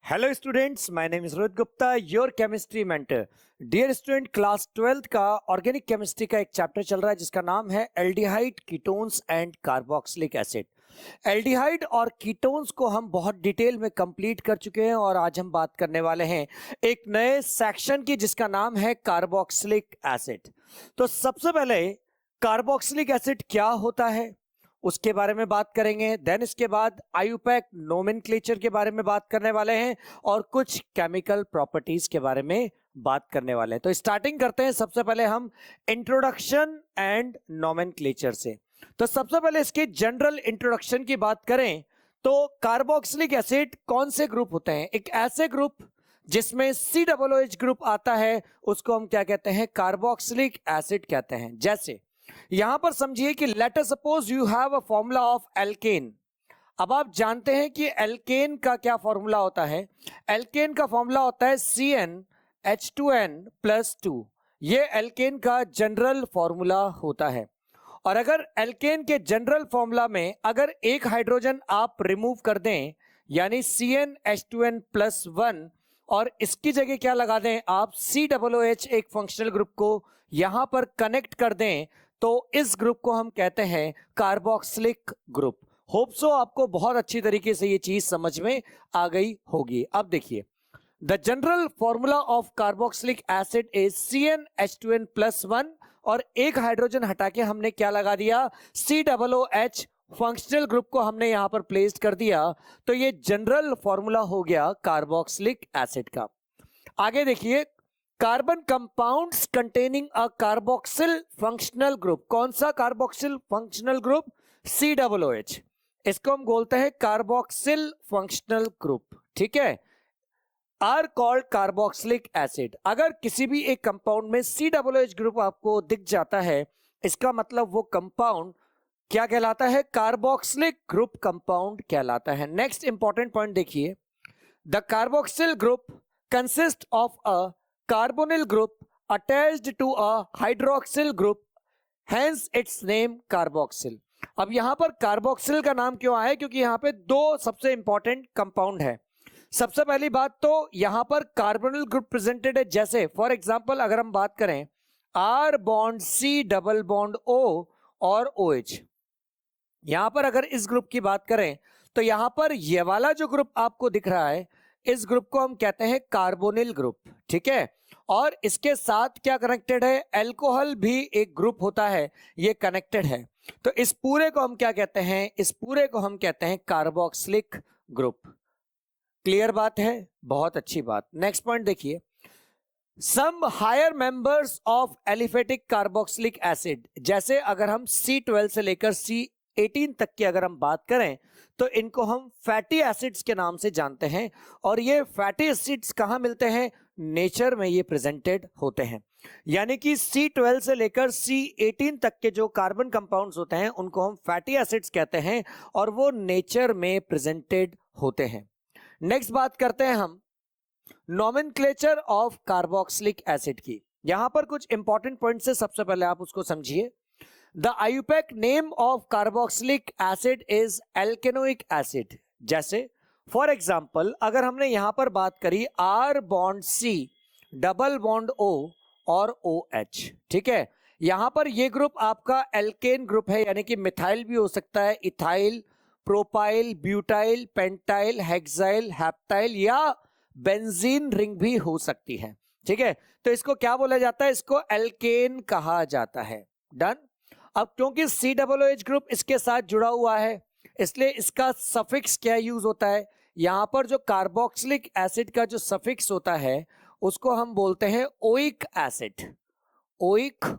Hello students, my name is Rohit Gupta, your chemistry mentor. Dear student, class 12th का organic chemistry का एक chapter चल रहा है जिसका नाम है aldehyde, ketones and carboxylic acid. Aldehyde और कीटोन्स को हम बहुत डिटेल में कंप्लीट कर चुके हैं और आज हम बात करने वाले हैं एक नए सेक्शन की जिसका नाम है कार्बोक्सिलिक एसिड। तो सबसे पहले कार्बोक्सिलिक एसिड क्या होता है उसके बारे में बात करेंगे। देन इसके बाद आईयूपैक नोमेनक्लेचर के बारे में बात करने वाले हैं और कुछ केमिकल प्रॉपर्टीज के बारे में बात करने वाले हैं। तो स्टार्टिंग करते हैं सबसे पहले हम इंट्रोडक्शन एंड नोमेनक्लेचर से। तो सबसे पहले इसके जनरल इंट्रोडक्शन की बात करें तो कार्बोक्सिलिक एसिड कौन से ग्रुप होते हैं? एक ऐसे ग्रुप जिसमें COOH ग्रुप आता है उसको हम क्या कहते हैं? कार्बोक्सिलिक एसिड कहते हैं। जैसे यहां पर समझिए कि let us suppose you have a formula of alkene. अब आप जानते हैं कि एल्केन का क्या फॉर्मूला होता है? एल्केन का फॉर्मूला होता है CnH2n+2। ये एल्केन का जनरल फॉर्मूला होता है। और अगर एल्केन के जनरल फॉर्मूला में अगर एक हाइड्रोजन आप रिमूव कर दें यानी CnH2n+1 और इसकी जगह क्या लगा दें आप? COOH एक फंक्शनल ग्रुप को यहां पर कनेक्ट कर दें तो इस ग्रुप को हम कहते हैं कार्बोक्सिलिक ग्रुप। होप सो आपको बहुत अच्छी तरीके से ये चीज समझ में आ गई होगी। अब देखिए, the general formula of carboxylic acid is CnH2n+1 और एक हाइड्रोजन हटा के हमने क्या लगा दिया? COOH फंक्शनल ग्रुप को हमने यहां पर प्लेस कर दिया। तो ये जनरल फॉर्मूला हो गया कार्बोक्सिलिक एसिड का। आगे देखिए, carbon compounds containing a carboxyl functional group. कौन सा कार्बोक्सिल फंक्शनल ग्रुप? COOH। इसको हम बोलते हैं कार्बोक्सिल फंक्शनल ग्रुप, ठीक है, आर कॉल्ड कार्बोक्सिलिक एसिड। अगर किसी भी एक कंपाउंड में COOH ग्रुप आपको दिख जाता है इसका मतलब वो कंपाउंड क्या कहलाता है? कार्बोक्सिलिक ग्रुप कंपाउंड कहलाता है। नेक्स्ट इंपॉर्टेंट पॉइंट देखिए, the carboxyl group consist of a carbonyl group attached to a hydroxyl group, hence its name carboxyl। अब यहां पर कार्बोक्सिल का नाम क्यों आया? क्योंकि यहां पे दो सबसे इंपॉर्टेंट कंपाउंड है। सबसे पहली बात तो यहां पर कार्बोनिल ग्रुप प्रेजेंटेड है। जैसे फॉर एग्जांपल अगर हम बात करें R bond C double bond O और OH, यहां पर अगर इस ग्रुप की बात करें तो यहां पर ये वाला जो ग्रुप आपको दिख रहा है इस ग्रुप को हम कहते हैं कार्बोनिल ग्रुप, ठीक है। और इसके साथ क्या कनेक्टेड है? अल्कोहल भी एक ग्रुप होता है, ये कनेक्टेड है। तो इस पूरे को हम क्या कहते हैं? इस पूरे को हम कहते हैं कार्बोक्सिलिक ग्रुप। क्लियर बात है? बहुत अच्छी बात। नेक्स्ट पॉइंट देखिए, some higher members of aliphatic carboxylic acid. जैसे अगर हम C12 से लेकर C18 तक की अगर हम बात करें तो इनको हम फैटी एसिड्स के नाम से जानते हैं। और ये फैटी एसिड्स कहां मिलते हैं? नेचर में ये प्रेजेंटेड होते हैं। यानी कि C12 से लेकर C18 तक के जो कार्बन कंपाउंड्स होते हैं उनको हम फैटी एसिड्स कहते हैं और वो नेचर में प्रेजेंटेड होते हैं। नेक्स्ट बात करते हैं हम नोमेनक्लेचर ऑफ कार्बोक्सिलिक एसिड की। यहां पर कुछ इंपॉर्टेंट पॉइंट्स है, सबसे पहले आप उसको समझिए। The IUPAC name of carboxylic acid is alkanoic acid। जैसे फॉर एग्जाम्पल अगर हमने यहां पर बात करी R bond C double bond O और OH, ठीक है, यहां पर ये ग्रुप आपका एल्केन ग्रुप है, यानी कि मिथाइल भी हो सकता है, ethyl, propyl, butyl, pentyl, hexyl, heptyl या बेंजीन रिंग भी हो सकती है, ठीक है। तो इसको क्या बोला जाता है? इसको एल्केन कहा जाता है। डन। अब क्योंकि COOH ग्रुप इसके साथ जुड़ा हुआ है इसलिए इसका सफिक्स क्या यूज होता है? यहां पर जो कार्बोक्सिलिक एसिड का जो सफिक्स होता है उसको हम बोलते हैं ओइक एसिड। ओइक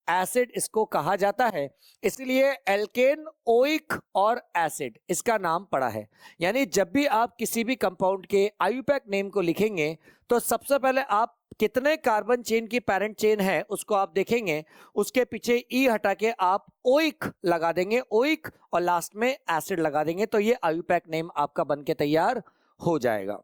एसिड इसको कहा जाता है, इसलिए एल्केन, ओइक और एसिड इसका नाम पड़ा है। यानी जब भी आप किसी भी कंपाउंड के आईयूपैक नेम को लिखेंगे तो सबसे पहले आप कितने कार्बन चेन की पैरेंट चेन है उसको आप देखेंगे, उसके पीछे ई हटा के आप ओइक लगा देंगे, ओइक, और लास्ट में एसिड लगा देंगे, तो ये आईयूपैक नेम आपका बनके तैयार हो जाएगा।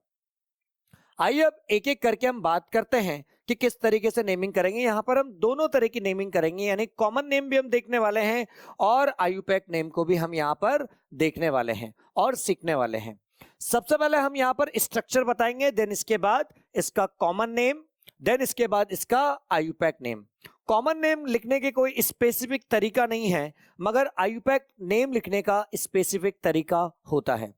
आइए अब एक एक करके हम बात करते हैं कि किस तरीके से नेमिंग करेंगे। यहां पर हम दोनों तरह की नेमिंग करेंगे, यानी कॉमन नेम भी हम देखने वाले हैं और आईयूपैक नेम को भी हम यहां पर देखने वाले हैं और सीखने वाले हैं। सबसे पहले हम यहां पर स्ट्रक्चर बताएंगे, देन इसके बाद इसका कॉमन नेम, देन इसके बाद इसका आईयूपैक नेम। कॉमन नेम लिखने के कोई स्पेसिफिक तरीका नहीं है, मगर आईयूपैक नेम लिखने का स्पेसिफिक तरीका होता है।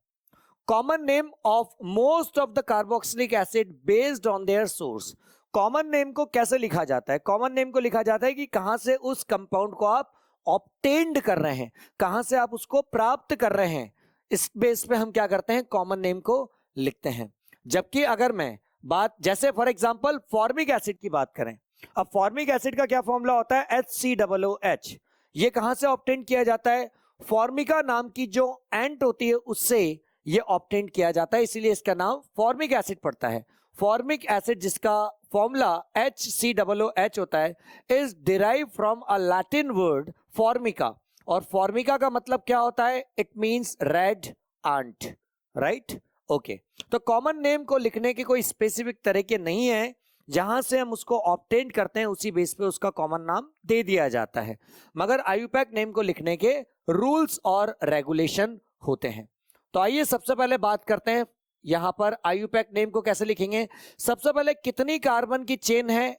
Common name of most of the carboxylic acid based on their source. Common name को कैसे लिखा जाता है? कॉमन नेम को लिखा जाता है कि कहां से उस कंपाउंड को आप ऑब्टेन्ड कर रहे हैं, कहां से आप उसको प्राप्त कर रहे हैं, इस बेस पे हम क्या करते हैं, कॉमन नेम को लिखते हैं। जबकि अगर मैं बात, जैसे फॉर एग्जांपल फॉर्मिक एसिड की बात करें, अब फॉर्मिक एसिड का क्या फॉर्मूला होता है, HCOOH। ये कहां से ऑब्टेन किया जाता है? फॉर्मिका नाम की जो एंट होती है उससे ये ऑब्टेन किया जाता है, इसीलिए इसका नाम फॉर्मिक एसिड पड़ता है। फॉर्मिक एसिड जिसका फॉर्मूला HCOOH होता है, is derive from a Latin word Formica. और फॉर्मिका का मतलब क्या होता है? It means red ant, right? Okay, तो कॉमन नेम को लिखने के कोई स्पेसिफिक तरीके नहीं है, जहां से हम उसको ऑब्टेन करते हैं उसी बेस पे उसका कॉमन नाम दे दिया जाता है, मगर आईयूपैक नेम को लिखने के रूल्स और रेगुलेशन होते हैं। तो आइए सबसे पहले बात करते हैं यहां पर आईयूपैक नेम को कैसे लिखेंगे। सबसे पहले कितनी कार्बन की चेन है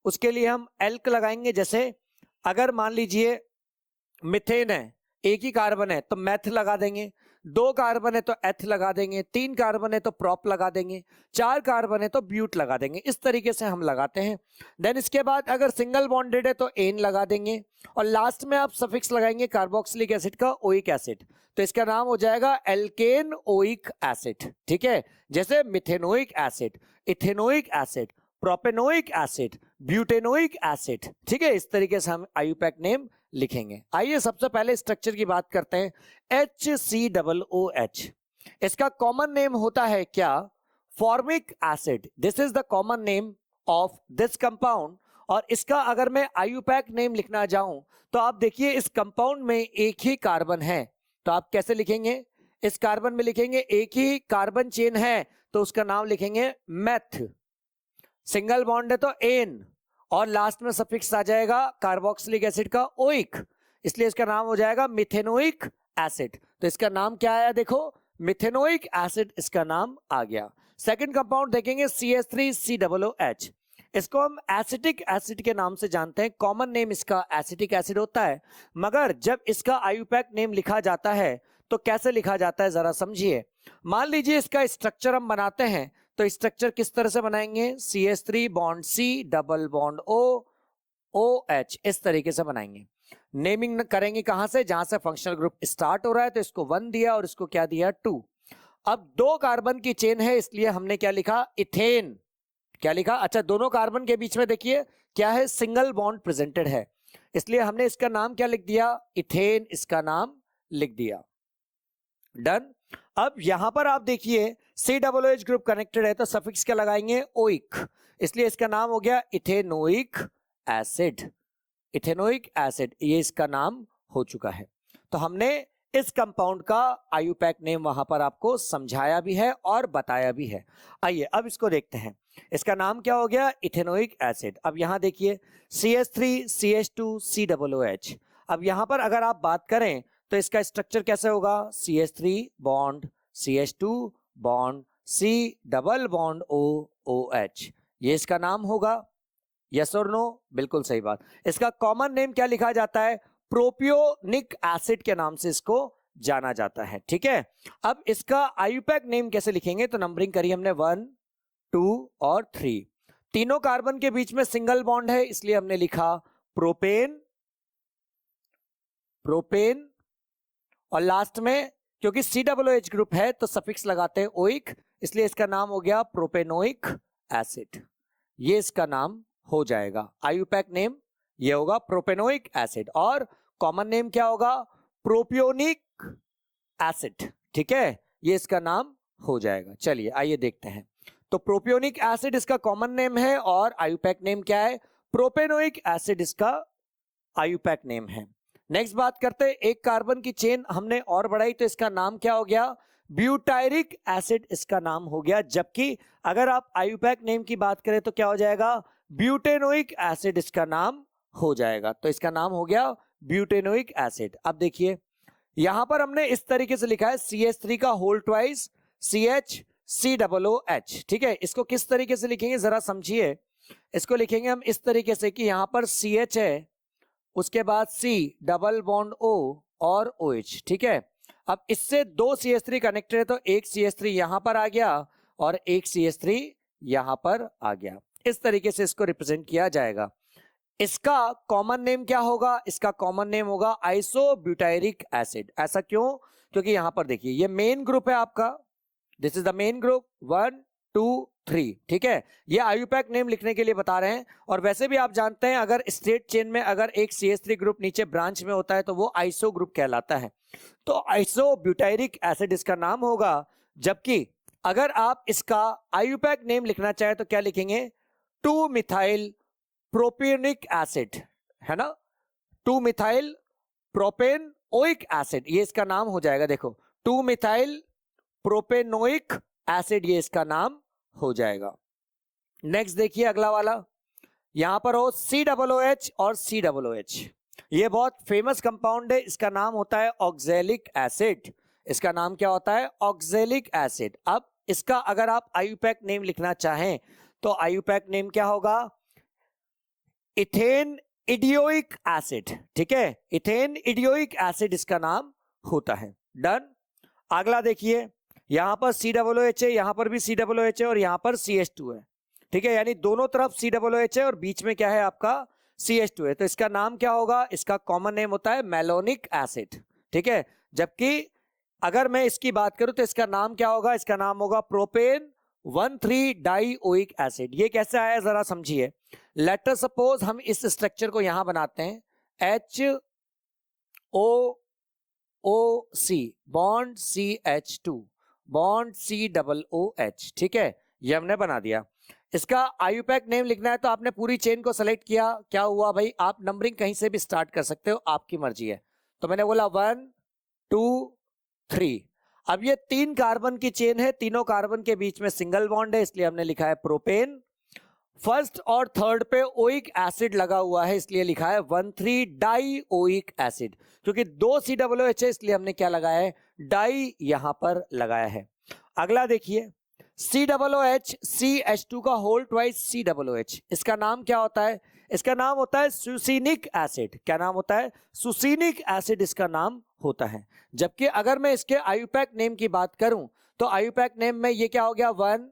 उसके लिए हम एल्क लगाएंगे। जैसे अगर मान लीजिए मिथेन है, एक ही कार्बन है तो मैथ लगा देंगे, 2 कार्बन है तो एथ लगा देंगे, 3 कार्बन है तो प्रॉप लगा देंगे, 4 कार्बन है तो ब्यूट लगा देंगे। इस तरीके से हम लगाते हैं। देन इसके बाद अगर सिंगल बॉन्डेड है तो एन लगा देंगे, और लास्ट में आप सफिक्स लगाएंगे कार्बोक्सिलिक एसिड का ओइक एसिड, तो इसका नाम हो जाएगा एल्केन ओइक एसिड। ठीक है, जैसे methanoic acid, ethanoic acid, propanoic acid, butanoic acid. ठीक है, इस तरीके से हम आईयूपैक नेम लिखेंगे। आइए सबसे पहले स्ट्रक्चर की बात करते हैं। HCOOH, इसका कॉमन नेम होता है क्या? Formic acid. This is the common name of this compound. और इसका अगर मैं आईयूपैक नेम लिखना चाहूं तो आप देखिए इस कंपाउंड में एक ही कार्बन है, तो आप कैसे लिखेंगे? इस कार्बन में लिखेंगे, एक ही कार्बन चेन है तो उसका नाम लिखेंगे मेथ। सिंगल बॉन्ड है तो एन, और लास्ट में सफिक्स आ जाएगा कार्बोक्सिलिक एसिड का ओइक, इसलिए इसका नाम हो जाएगा मिथेनोइक एसिड। तो इसका नाम क्या आया? देखो, मिथेनोइक एसिड इसका नाम आ गया। सेकंड कंपाउंड देखेंगे CH3COOH। इसको हम एसिटिक एसिड के नाम से जानते हैं। कॉमन नेम इसका एसिटिक एसिड होता है, मगर जब इसका आईयूपैक नेम लिखा जाता है तो कैसे लिखा जाता है जरा समझिए। मान लीजिए इसका स्ट्रक्चर हम बनाते हैं, तो स्ट्रक्चर किस तरह से बनाएंगे? CH3 bond C double bond O OH, इस तरीके से बनाएंगे। नेमिंग करेंगे कहां से? जहां से फंक्शनल ग्रुप स्टार्ट हो रहा है, तो इसको 1 दिया और इसको क्या दिया? 2। अब 2 कार्बन की चेन है, इसलिए हमने क्या लिखा? इथेन। क्या लिखा? अच्छा, दोनों कार्बन के बीच में देखिए क्या है? सिंगल बॉन्ड प्रेजेंटेड है, इसलिए हमने इसका नाम क्या लिख दिया? इथेन इसका नाम लिख दिया। डन। अब यहां पर आप देखिए COOH ग्रुप कनेक्टेड है तो सफिक्स क्या लगाएंगे? ओइक, इसलिए इसका नाम हो गया इथेनोइक एसिड। इथेनोइक एसिड, ये इसका नाम हो चुका है। तो हमने इस कंपाउंड का आईयूपैक नेम वहां पर आपको समझाया भी है और बताया भी है। आइए अब इसको देखते हैं। इसका नाम क्या हो गया? Ethanoic acid. अब यहां देखिए CH3CH2COOH। अब यहां पर अगर आप बात करें तो इसका स्ट्रक्चर कैसे होगा? CH3 bond CH2 bond C double bond O OH, ये इसका नाम होगा। यस और नो? बिल्कुल सही बात। इसका कॉमन नेम क्या लिखा जाता है? प्रोपियोनिक एसिड के नाम से इसको जाना जाता है। ठीक है, अब इसका आईयूपैक नेम कैसे लिखेंगे? तो नंबरिंग करी हमने 1 2 और 3। तीनों कार्बन के बीच में सिंगल बॉन्ड है, इसलिए हमने लिखा प्रोपेन, प्रोपेन, और लास्ट में क्योंकि COOH ग्रुप है तो सफिक्स लगाते हैं ओइक, इसलिए इसका नाम हो गया प्रोपेनोइक एसिड। ये इसका नाम हो जाएगा। आईयूपैक नेम ये होगा प्रोपेनोइक एसिड, और कॉमन नेम क्या होगा? Propionic acid. ठीक है, ये इसका नाम हो जाएगा। चलिए आइए देखते हैं। तो प्रोपियोनिक एसिड इसका कॉमन नेम है और आईयूपैक नेम क्या है? प्रोपेनोइक एसिड इसका आईयूपैक नेम है। नेक्स्ट बात करते हैं, एक कार्बन की चेन हमने और बढ़ाई तो इसका नाम क्या हो गया? ब्यूटायरिक एसिड इसका नाम हो गया। जबकि अगर आप आईयूपैक नेम की बात करें तो क्या हो जाएगा? ब्यूटेनोइक एसिड इसका नाम हो जाएगा। तो इसका नाम हो गया ब्यूटेनोइक एसिड। अब देखिए यहां पर हमने इस तरीके से लिखा है CH3 का होल ट्वाइस CH ठीक है। इसको किस तरीके से लिखेंगे जरा समझिए। इसको लिखेंगे हम इस तरीके से कि यहां पर CH है, उसके बाद C डबल बॉन्ड O और OH, ठीक है। अब इससे दो CH3 कनेक्टेड है तो एक CH3 यहां पर आ गया और एक CH3 यहां पर आ गया। इस तरीके से इसको रिप्रेजेंट किया जाएगा। इसका कॉमन नेम क्या होगा? इसका कॉमन नेम होगा आइसोब्यूटायरिक एसिड। ऐसा क्यों? क्योंकि यहां पर देखिए ये मेन ग्रुप है आपका, this is the main group 1 2 3, ठीक है। ये आयुपैक नेम लिखने के लिए बता रहे हैं। और वैसे भी आप जानते हैं अगर स्ट्रेट चेन में अगर एक CH3 ग्रुप नीचे ब्रांच में होता है तो वो आइसो ग्रुप कहलाता है। तो आइसोब्यूटायरिक एसिड इसका नाम होगा। जबकि अगर आप इसका आयुपैक नेम लिखना चाहे तो क्या लिखेंगे? 2 मिथाइल प्रोपेनिक एसिड, है ना, 2 मिथाइल प्रोपेनोइक एसिड, ये इसका नाम हो जाएगा। देखो 2 मिथाइल प्रोपेनोइक एसिड ये इसका नाम हो जाएगा। नेक्स्ट देखिए अगला वाला, यहां पर हो COOH और COOH। ये बहुत फेमस कंपाउंड है, इसका नाम होता है ऑक्जेलिक एसिड। इसका नाम क्या होता है? Oxalic acid. अब इसका अगर आप आयुपैक नेम लिखना चाहें तो आयुपैक नेम क्या होगा? इथेन इडियोइक एसिड, ठीक है। इथेन इडियोइक एसिड इसका नाम होता है। डन। अगला देखिए, यहां पर COOH है, यहां पर भी COOH है और यहां पर CH2 है, ठीक है। यानी दोनों तरफ COOH है और बीच में क्या है आपका? CH2 है। तो इसका नाम क्या होगा? इसका कॉमन नेम होता है मैलोनिक एसिड, ठीक है। जबकि अगर मैं इसकी बात करूं तो इसका नाम क्या होगा? इसका नाम होगा प्रोपेन 1,3 डाइओइक एसिड। ये कैसे आया जरा समझिए। लेटर सपोज हम इस स्ट्रक्चर को यहां बनाते हैं, HOOC bond CH2 bond COOH, ठीक है। ये हमने बना दिया। इसका आयुपैक नेम लिखना है तो आपने पूरी चेन को सेलेक्ट किया। क्या हुआ भाई? आप नंबरिंग कहीं से भी स्टार्ट कर सकते हो, आपकी मर्जी है। तो मैंने बोला 1 2 3। अब ये 3 कार्बन की चेन है, तीनों कार्बन के बीच में सिंगल बॉन्ड है, इसलिए हमने लिखा है प्रोपेन। फर्स्ट और थर्ड पे ओइक एसिड लगा हुआ है, इसलिए लिखा है 1,3 डाइओइक एसिड। क्योंकि 2 COOH है इसलिए हमने क्या लगाया है? डाई यहां पर लगाया है। अगला देखिए, COOH CH2 का होल ट्वाइस COOH, इसका नाम क्या होता है? इसका नाम होता है सुसीनिक एसिड। क्या नाम होता है? सुसीनिक एसिड इसका नाम होता है। जबकि अगर मैं इसके आयुपैक नेम की बात करूं तो आयुपैक नेम में ये क्या हो गया? 1,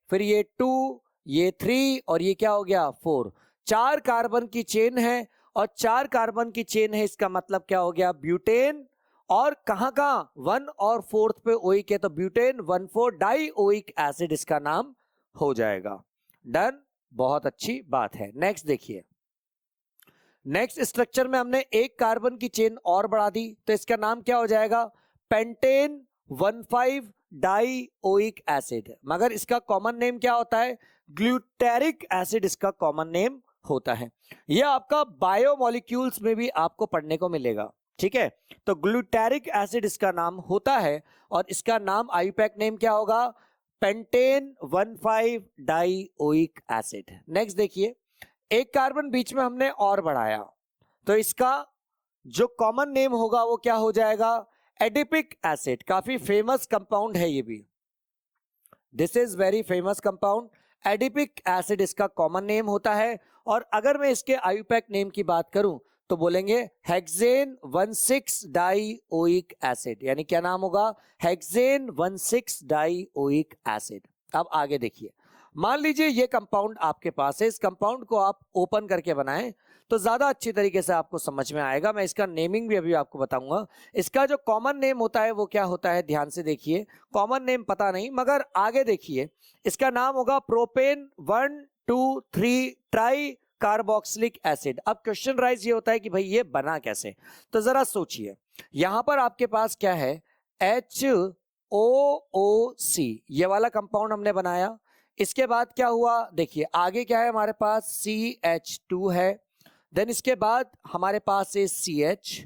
फिर ये 2, ये 3 और ये क्या हो गया? 4। 4 कार्बन की चेन है और 4 कार्बन की चेन है, इसका मतलब क्या हो गया? ब्यूटेन। और कहां 1 और 4th पे ओइक है तो ब्यूटेन 1,4 डाइओइक एसिड इसका नाम हो जाएगा। डन, बहुत अच्छी बात है। नेक्स्ट देखिए, नेक्स्ट स्ट्रक्चर में हमने एक कार्बन की चेन और बढ़ा दी तो इसका नाम क्या हो जाएगा? Pentane 1,5 dioic acid. मगर इसका कॉमन नेम क्या होता है? ग्लूटेरिक एसिड इसका कॉमन नेम होता है। यह आपका बायोमोलिक्यूल्स में भी आपको पढ़ने को मिलेगा, ठीक है। तो ग्लूटेरिक एसिड इसका नाम होता है और इसका नाम आयुपैक नेम क्या होगा? Pentane 1,5 dioic acid. नेक्स्ट देखिए, एक कार्बन बीच में हमने और बढ़ाया तो इसका जो कॉमन नेम होगा वो क्या हो जाएगा? Adipic acid. काफी फेमस कंपाउंड है ये भी, this is very famous compound. Adipic acid इसका कॉमन नेम होता है। और अगर मैं इसके आयुपैक नेम की बात करूं तो बोलेंगे हेक्सेन 1,6 डाइओइक एसिड। यानी क्या नाम होगा? Hexane 1,6 dioic acid. अब आगे देखिए, मान लीजिए ये कंपाउंड आपके पास है, इस कंपाउंड को आप ओपन करके बनाएं तो ज्यादा अच्छी तरीके से आपको समझ में आएगा। मैं इसका नेमिंग भी अभी आपको बताऊंगा। इसका जो कॉमन नेम होता है वो क्या होता है? ध्यान से देखिए, कॉमन नेम पता नहीं मगर आगे देखिए, इसका नाम होगा प्रोपेन 1 2 3 ट्राई कार्बोक्सिलिक एसिड। अब क्वेश्चन राइज ये होता है कि भाई ये बना कैसे? तो जरा सोचिए, यहां पर आपके पास क्या है? HOOC, ये वाला कंपाउंड हमने बनाया। इसके बाद क्या हुआ? देखिए आगे क्या है हमारे पास? CH2 है। देन इसके बाद हमारे पास है CH,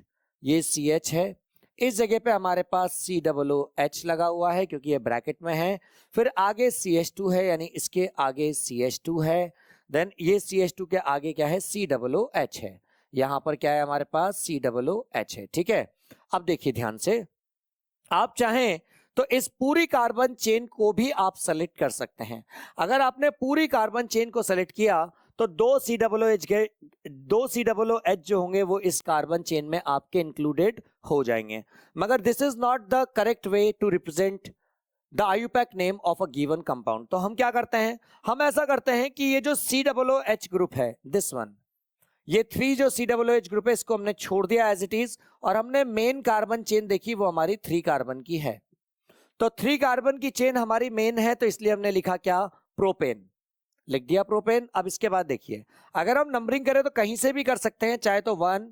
ये CH है। इस जगह पे हमारे पास COOH लगा हुआ है क्योंकि ये ब्रैकेट में है। फिर आगे CH2 है, यानी इसके आगे CH2 है। देन ये CH2 के आगे क्या है? COOH है। यहां पर क्या है हमारे पास? COOH है, ठीक है। अब देखिए ध्यान से, आप चाहें तो इस पूरी कार्बन चेन को भी आप सेलेक्ट कर सकते हैं। अगर आपने पूरी कार्बन चेन को सेलेक्ट किया तो दो COOH जो होंगे वो इस कार्बन चेन में आपके इंक्लूडेड हो जाएंगे। मगर this is not the correct way to represent the IUPAC name of a given compound. तो हम क्या करते हैं, हम ऐसा करते हैं कि ये जो COOH ग्रुप है, दिस वन, ये 3 जो COOH ग्रुप है इसको हमने छोड़ दिया एज इट इज, और हमने मेन कार्बन चेन देखी वो हमारी 3 कार्बन की है। तो 3 कार्बन की चेन हमारी मेन है, तो इसलिए हमने लिखा क्या, प्रोपेन, लिख दिया प्रोपेन। अब इसके बाद देखिए, अगर हम नंबरिंग करें तो कहीं से भी कर सकते हैं, चाहे तो 1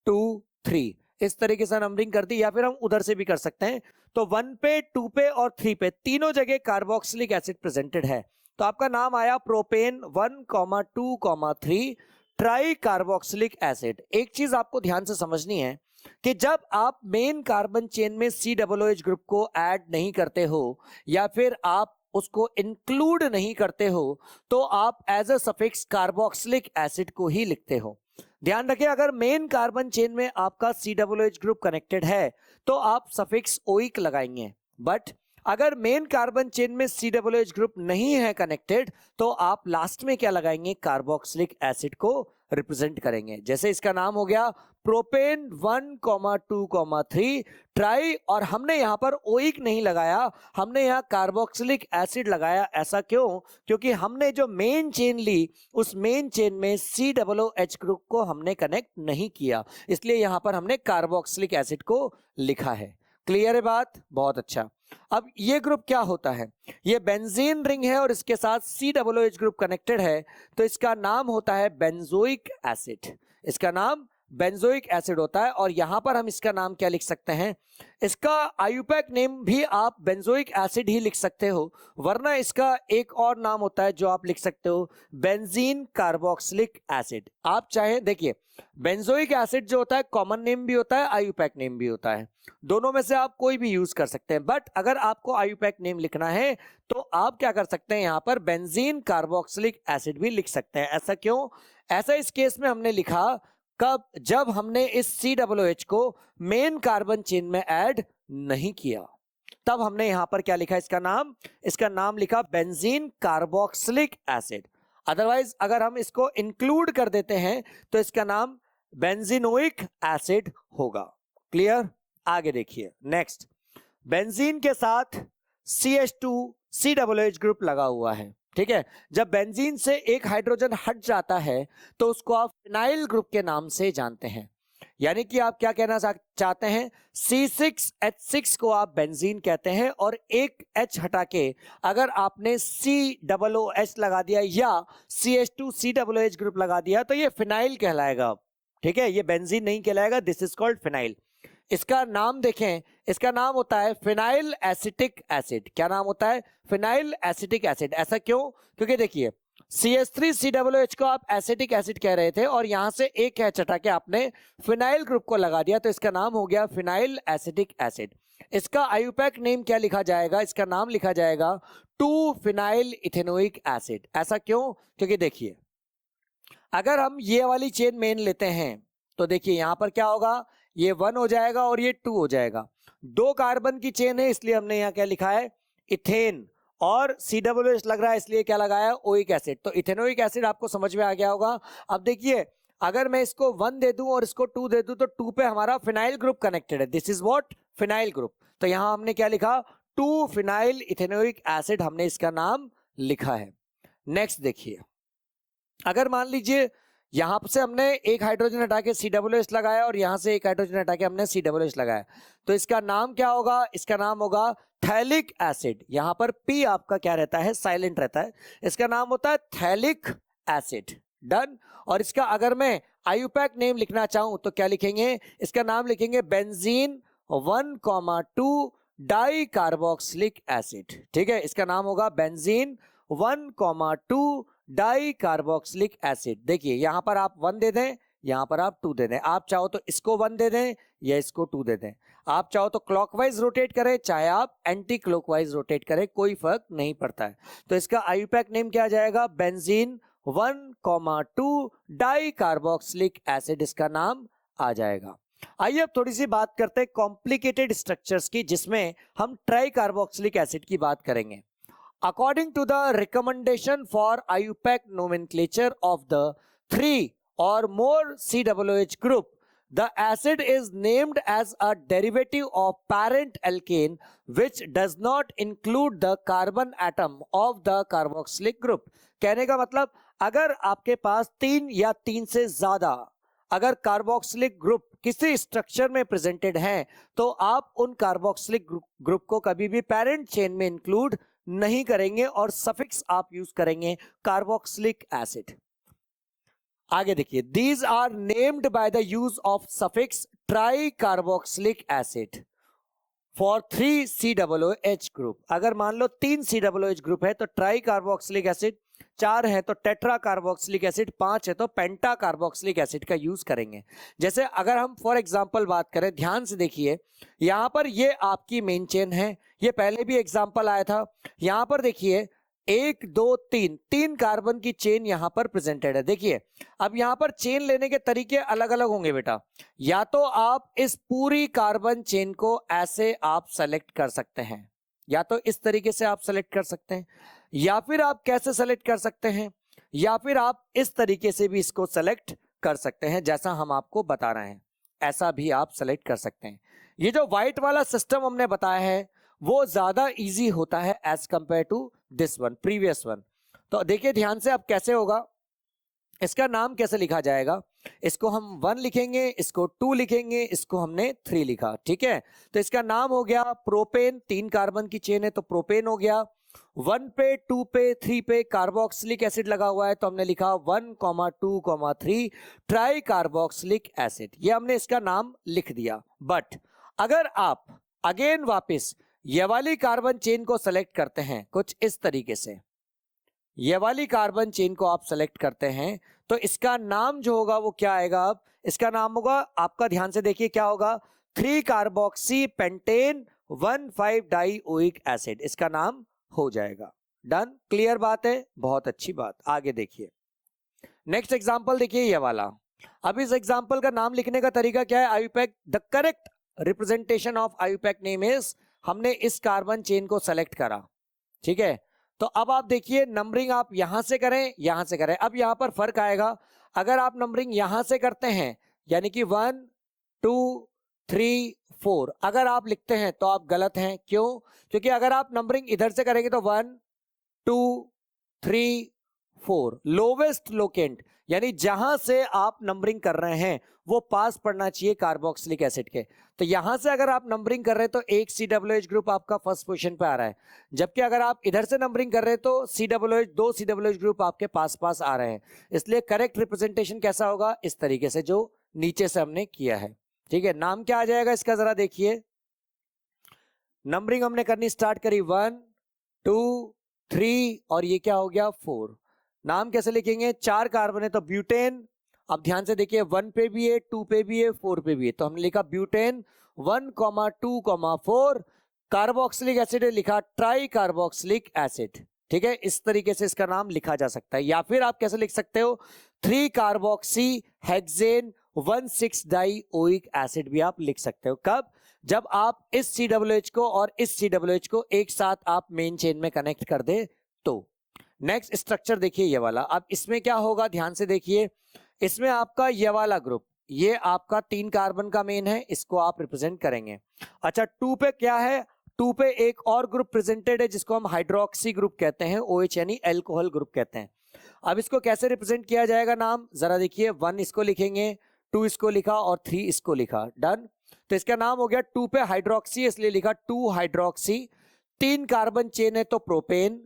2 3 इस तरीके से नंबरिंग कर दी, या फिर हम उधर से भी कर सकते हैं। तो 1 पे, 2 पे और 3 पे तीनों जगह कार्बोक्सिलिक एसिड प्रेजेंटेड है, तो आपका नाम आया प्रोपेन 1, 2, 3 ट्राई कार्बोक्सिलिक एसिड। एक चीज आपको ध्यान से समझनी है कि जब आप मेन कार्बन चेन में COOH ग्रुप को ऐड नहीं करते हो या फिर आप उसको इंक्लूड नहीं करते हो, तो आप as a suffix carboxylic acid को ही लिखते हो। ध्यान रखें, अगर मेन कार्बन चेन में आपका COOH ग्रुप कनेक्टेड है तो आप सफिक्स ओइक लगाएंगे, बट अगर मेन कार्बन चेन में COOH ग्रुप नहीं है कनेक्टेड तो आप लास्ट में क्या लगाएंगे, कार्बोक्सिलिक एसिड को रिप्रेजेंट करेंगे। जैसे इसका नाम हो गया प्रोपेन 1, 2, 3 ट्राई, और हमने यहां पर ओइक नहीं लगाया, हमने यहां कार्बोक्सिलिक एसिड लगाया। ऐसा क्यों? क्योंकि हमने जो मेन चेन ली उस मेन चेन में COOH ग्रुप को हमने कनेक्ट नहीं किया, इसलिए यहां पर हमने कार्बोक्सिलिक एसिड को लिखा है। क्लियर है बात? बहुत अच्छा। अब ये ग्रुप क्या होता है, ये बेंजीन रिंग है और इसके साथ COOH ग्रुप कनेक्टेड है, तो इसका नाम होता है बेंजोइक एसिड। इसका नाम बेंजोइक एसिड होता है, और यहां पर हम इसका नाम क्या लिख सकते हैं, इसका IUPAC नेम भी आप बेंजोइक एसिड ही लिख सकते हो, वरना इसका एक और नाम होता है जो आप लिख सकते हो, बेंजीन कार्बोक्सिलिक एसिड। आप चाहे देखिए, बेंजोइक एसिड जो होता है कॉमन नेम भी होता है, IUPAC नेम भी होता है, दोनों में से आप कोई भी यूज कर सकते हैं। बट अगर आपको IUPAC नेम लिखना है तो आप क्या कर सकते हैं, यहां पर बेंजीन कार्बोक्सिलिक एसिड भी लिख सकते हैं। ऐसा क्यों? ऐसा इस केस में हमने लिखा कब, जब हमने इस COOH को मेन कार्बन चेन में ऐड नहीं किया, तब हमने यहां पर क्या लिखा, इसका नाम लिखा बेंजीन कार्बोक्सिलिक एसिड। अदरवाइज अगर हम इसको इंक्लूड कर देते हैं तो इसका नाम बेंजीनोइक एसिड होगा। क्लियर? आगे देखिए, नेक्स्ट, बेंजीन के साथ CH2 COOH ग्रुप लगा हुआ है, ठीक है। जब बेंजीन से एक हाइड्रोजन हट जाता है तो उसको आप फिनाइल ग्रुप के नाम से जानते हैं। यानी कि आप क्या कहना चाहते हैं, C6H6 को आप बेंजीन कहते हैं, और एक H हटा के अगर आपने COOH लगा दिया या CH2 COOH ग्रुप लगा दिया तो ये फिनाइल कहलाएगा, ठीक है, ये बेंजीन नहीं कहलाएगा, दिस इज कॉल्ड फिनाइल। इसका नाम देखें, इसका नाम होता है फिनाइल एसिटिक एसिड। क्या नाम होता है? Phenyl acetic acid. ऐसा क्यों? क्योंकि देखिए CH3 COOH को आप एसिटिक एसिड कह रहे थे और यहां से एक H हटा के आपने फिनाइल ग्रुप को लगा दिया, तो इसका नाम हो गया फिनाइल एसिटिक एसिड। इसका IUPAC नेम क्या लिखा जाएगा, इसका नाम लिखा जाएगा 2 फिनाइल इथेनोइक एसिड। ऐसा क्यों? क्योंकि देखिए, अगर हम ये वाली चेन मेन लेते हैं तो देखिए यहां पर क्या होगा, ये 1 हो जाएगा और ये 2 हो जाएगा। 2 कार्बन की चेन है इसलिए हमने यहां क्या लिखा है, इथेन, और COOH लग रहा है इसलिए क्या लगाया, ओइक एसिड। तो इथेनोइक एसिड आपको समझ में आ गया होगा। अब देखिए, अगर मैं इसको 1 दे दूं और इसको 2 दे दूं तो 2 पे हमारा फिनाइल ग्रुप कनेक्टेड है, this is what, phenyl group. तो यहां हमने क्या लिखा, 2 फिनाइल इथेनोइक एसिड, हमने इसका नाम लिखा है। नेक्स्ट देखिए, अगर मान लीजिए यहां से हमने एक हाइड्रोजन हटा के COOH लगाया और यहां से एक हाइड्रोजन हटा के हमने COOH लगाया, तो इसका नाम क्या होगा, इसका नाम होगा थैलिक एसिड। यहां पर P आपका क्या रहता है, साइलेंट रहता है, इसका नाम होता है थैलिक एसिड। डन। और इसका अगर मैं IUPAC नेम लिखना चाहूं तो क्या लिखेंगे, इसका नाम लिखेंगे बेंजीन 1, 2 डाई कार्बोक्सिलिक एसिड। ठीक है, इसका नाम होगा बेंजीन 1, 2 डाई कार्बोक्सिलिक एसिड। देखिए यहां पर आप 1 दे दें, यहां पर आप 2 दे दें, आप चाहो तो इसको 1 दे दें या इसको 2 दे दें, आप चाहो तो क्लॉकवाइज रोटेट करें, चाहे आप एंटी क्लॉकवाइज रोटेट करें, कोई फर्क नहीं पड़ता है। तो इसका IUPAC नेम क्या आ जाएगा, बेंजीन 1, 2 डाई कार्बोक्सिलिक एसिड इसका नाम आ जाएगा। आइए अब थोड़ी सी बात करते हैं कॉम्प्लिकेटेड स्ट्रक्चर्स की, जिसमें हम ट्राई कार्बोक्सिलिक एसिड की बात करेंगे। According to the recommendation for IUPAC nomenclature of the 3 or more COOH group, the acid is named as a derivative of parent alkane which does not include the carbon atom of the carboxylic group। कहने का मतलब, अगर आपके पास 3 या 3 से ज्यादा अगर carboxylic group किसी स्ट्रक्चर में प्रेजेंटेड हैं, तो आप उन कार्बोक्सिलिक ग्रुप को कभी भी पेरेंट चेन में इंक्लूड नहीं करेंगे और सफिक्स आप यूज करेंगे कार्बोक्सिलिक एसिड। आगे देखिए, these are named by the use of suffix tri carboxylic acid for 3 COOH group. अगर मान लो 3 COOH ग्रुप है तो ट्राई कार्बोक्सिलिक एसिड, 4 है तो टेट्रा कार्बोक्सिलिक एसिड, 5 है तो पेंटा कार्बोक्सिलिक एसिड का यूज करेंगे। जैसे अगर हम फॉर एग्जांपल बात करें, ध्यान से देखिए, यहां पर ये आपकी मेन चेन है, ये पहले भी एग्जांपल आया था। यहां पर देखिए 1 2 3 3 कार्बन की चेन यहां पर प्रेजेंटेड है। देखिए अब यहां पर चेन लेने के तरीके अलग अलग होंगे बेटा। या तो आप इस पूरी कार्बन चेन को ऐसे आप सेलेक्ट कर सकते हैं, या तो इस तरीके से आप सेलेक्ट कर सकते हैं, या फिर आप कैसे सेलेक्ट कर सकते हैं, या फिर आप इस तरीके से भी इसको सेलेक्ट कर सकते हैं, जैसा हम आपको बता रहे हैं, ऐसा भी आप सेलेक्ट कर सकते हैं। ये जो व्हाइट वाला सिस्टम हमने बताया है वो ज्यादा इजी होता है as compare to this one, previous one. तो देखिए ध्यान से, अब कैसे होगा, इसका नाम कैसे लिखा जाएगा, इसको हम 1 लिखेंगे, इसको 2 लिखेंगे, इसको हमने 3 लिखा, ठीक है। तो इसका नाम हो गया प्रोपेन, 3 कार्बन की चेन है तो प्रोपेन हो गया। 1 पे 2 पे 3 पे कार्बोक्सिलिक एसिड लगा हुआ है तो हमने लिखा 1, 2, 3 ट्राई कार्बोक्सिलिक एसिड, ये हमने इसका नाम लिख दिया। बट अगर आप अगेन वापस ये वाली कार्बन चेन को सेलेक्ट करते हैं कुछ इस तरीके से, ये वाली कार्बन चेन को आप सेलेक्ट करते हैं, तो इसका नाम जो होगा वो क्या आएगा, अब इसका नाम होगा आपका, ध्यान से देखिए क्या होगा, 3 कार्बोक्सी पेंटेन 1,5 डाइओइक एसिड, इसका नाम हो जाएगा। डन, क्लियर बात है, बहुत अच्छी बात। आगे देखिए नेक्स्ट एग्जांपल देखिए ये वाला। अब इस एग्जांपल का नाम लिखने का तरीका क्या है, IUPAC, the correct representation of IUPAC name is, हमने इस कार्बन चेन को सेलेक्ट करा, ठीक है। तो अब आप देखिए नंबरिंग आप यहां से करें, यहां से करें, अब यहां पर फर्क आएगा। अगर आप नंबरिंग यहां से करते हैं, यानी कि 1 2 3 4 अगर आप लिखते हैं तो आप गलत हैं। क्यों? क्योंकि अगर आप नंबरिंग इधर से करेंगे तो 1 2 3 4 लोवेस्ट लोकेंट, यानी जहां से आप नंबरिंग कर रहे हैं वो पास पड़ना चाहिए कार्बोक्सिलिक एसिड के। तो यहां से अगर आप नंबरिंग कर रहे हैं तो एक COOH ग्रुप आपका फर्स्ट पोजीशन पे आ रहा है, जबकि अगर आप इधर से नंबरिंग कर रहे हैं तो दो COOH ग्रुप आपके पास पास आ रहे हैं। इसलिए करेक्ट रिप्रेजेंटेशन कैसा होगा, इस तरीके से जो नीचे से हमने किया है, ठीक है। नाम क्या आ जाएगा इसका, जरा देखिए, नंबरिंग हमने करनी स्टार्ट करी 1 2 3 और ये क्या हो गया 4। नाम कैसे लिखेंगे, 4 कार्बन है तो ब्यूटेन। अब ध्यान से देखिए 1 पे भी है, 2 पे भी है, 4 पे भी है, तो हमने लिखा ब्यूटेन 1, 2, 4। कार्बोक्सिलिक एसिड लिखा ट्राई कार्बोक्सिलिक एसिड, ठीक है। इस तरीके से इसका नाम लिखा जा सकता है। या फिर आप कैसे लिख सकते हो, 3 कार्बोक्सी हेक्सेन 1,6 डाइओइक एसिड भी आप लिख सकते हो। कब? जब आप इस COOH को और इस COOH को एक साथ आप मेन चेन में कनेक्ट कर दे तो। नेक्स्ट स्ट्रक्चर देखिए ये वाला। अब इसमें क्या होगा, ध्यान से देखिए, इसमें आपका ये वाला ग्रुप, ये आपका 3 कार्बन का मेन है, इसको आप रिप्रेजेंट करेंगे। अच्छा 2 पे क्या है, 2 पे एक और ग्रुप प्रेजेंटेड है जिसको हम हाइड्रोक्सी ग्रुप कहते हैं, OH यानी एल्कोहल ग्रुप कहते हैं। अब इसको कैसे रिप्रेजेंट किया जाएगा, नाम जरा देखिए, 1 इसको लिखेंगे, 2 इसको लिखा और 3 इसको लिखा। डन। तो इसका नाम हो गया 2 पे हाइड्रोक्सी, इसलिए लिखा 2 हाइड्रोक्सी। 3 कार्बन चेन है तो प्रोपेन,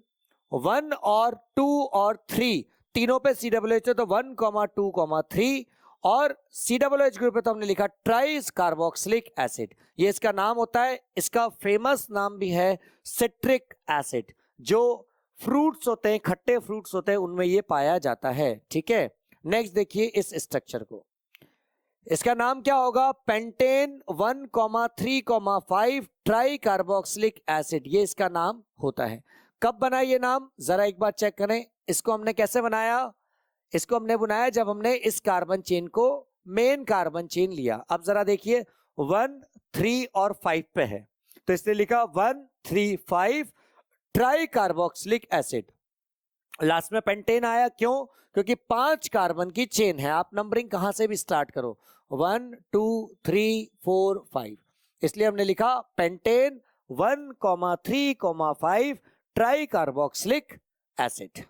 1 और 2 और 3 तीनों पे COOH है तो 1, 2, 3 और COOH ग्रुप है तो हमने लिखा ट्राइस कार्बोक्सिलिक एसिड, ये इसका नाम होता है। इसका फेमस नाम भी है सिट्रिक एसिड। जो फ्रूट्स होते हैं, खट्टे फ्रूट्स होते हैं, उनमें ये पाया जाता है, ठीक है। नेक्स्ट देखिए इस स्ट्रक्चर को, इसका नाम क्या होगा, पेंटेन 1, 3, 5 ट्राई कार्बोक्सिलिक एसिड, ये इसका नाम होता है। कब बना ये नाम, जरा एक बार चेक करें। इसको हमने कैसे बनाया, इसको हमने बनाया जब हमने इस कार्बन चेन को मेन कार्बन चेन लिया। अब जरा देखिए 1, 3 और 5 पे है, तो इसने लिखा 1, 3, 5 ट्राई कार्बोक्सिलिक एसिड। लास्ट में पेंटेन आया, क्यों? क्योंकि 5 कार्बन की चेन है। आप नंबरिंग कहां से भी स्टार्ट करो, 1, 2, 3, 4, 5, इसलिए हमने लिखा पेंटेन 1, 3, 5 ट्राई कार्बोक्सिलिक एसिड।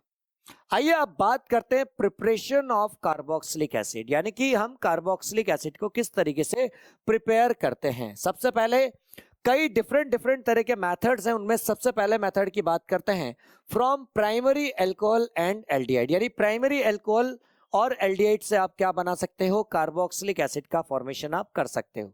आइए अब बात करते हैं प्रिपरेशन ऑफ कार्बोक्सिलिक एसिड, यानी कि हम कार्बोक्सिलिक एसिड को किस तरीके से प्रिपेयर करते हैं। सबसे पहले कई डिफरेंट तरह के मेथड्स हैं, उनमें सबसे पहले मेथड की बात करते हैं from primary alcohol and aldehyde. यानी प्राइमरी अल्कोहल और एल्डिहाइड से आप क्या बना सकते हो, कार्बोक्सिलिक एसिड का फॉर्मेशन आप कर सकते हो।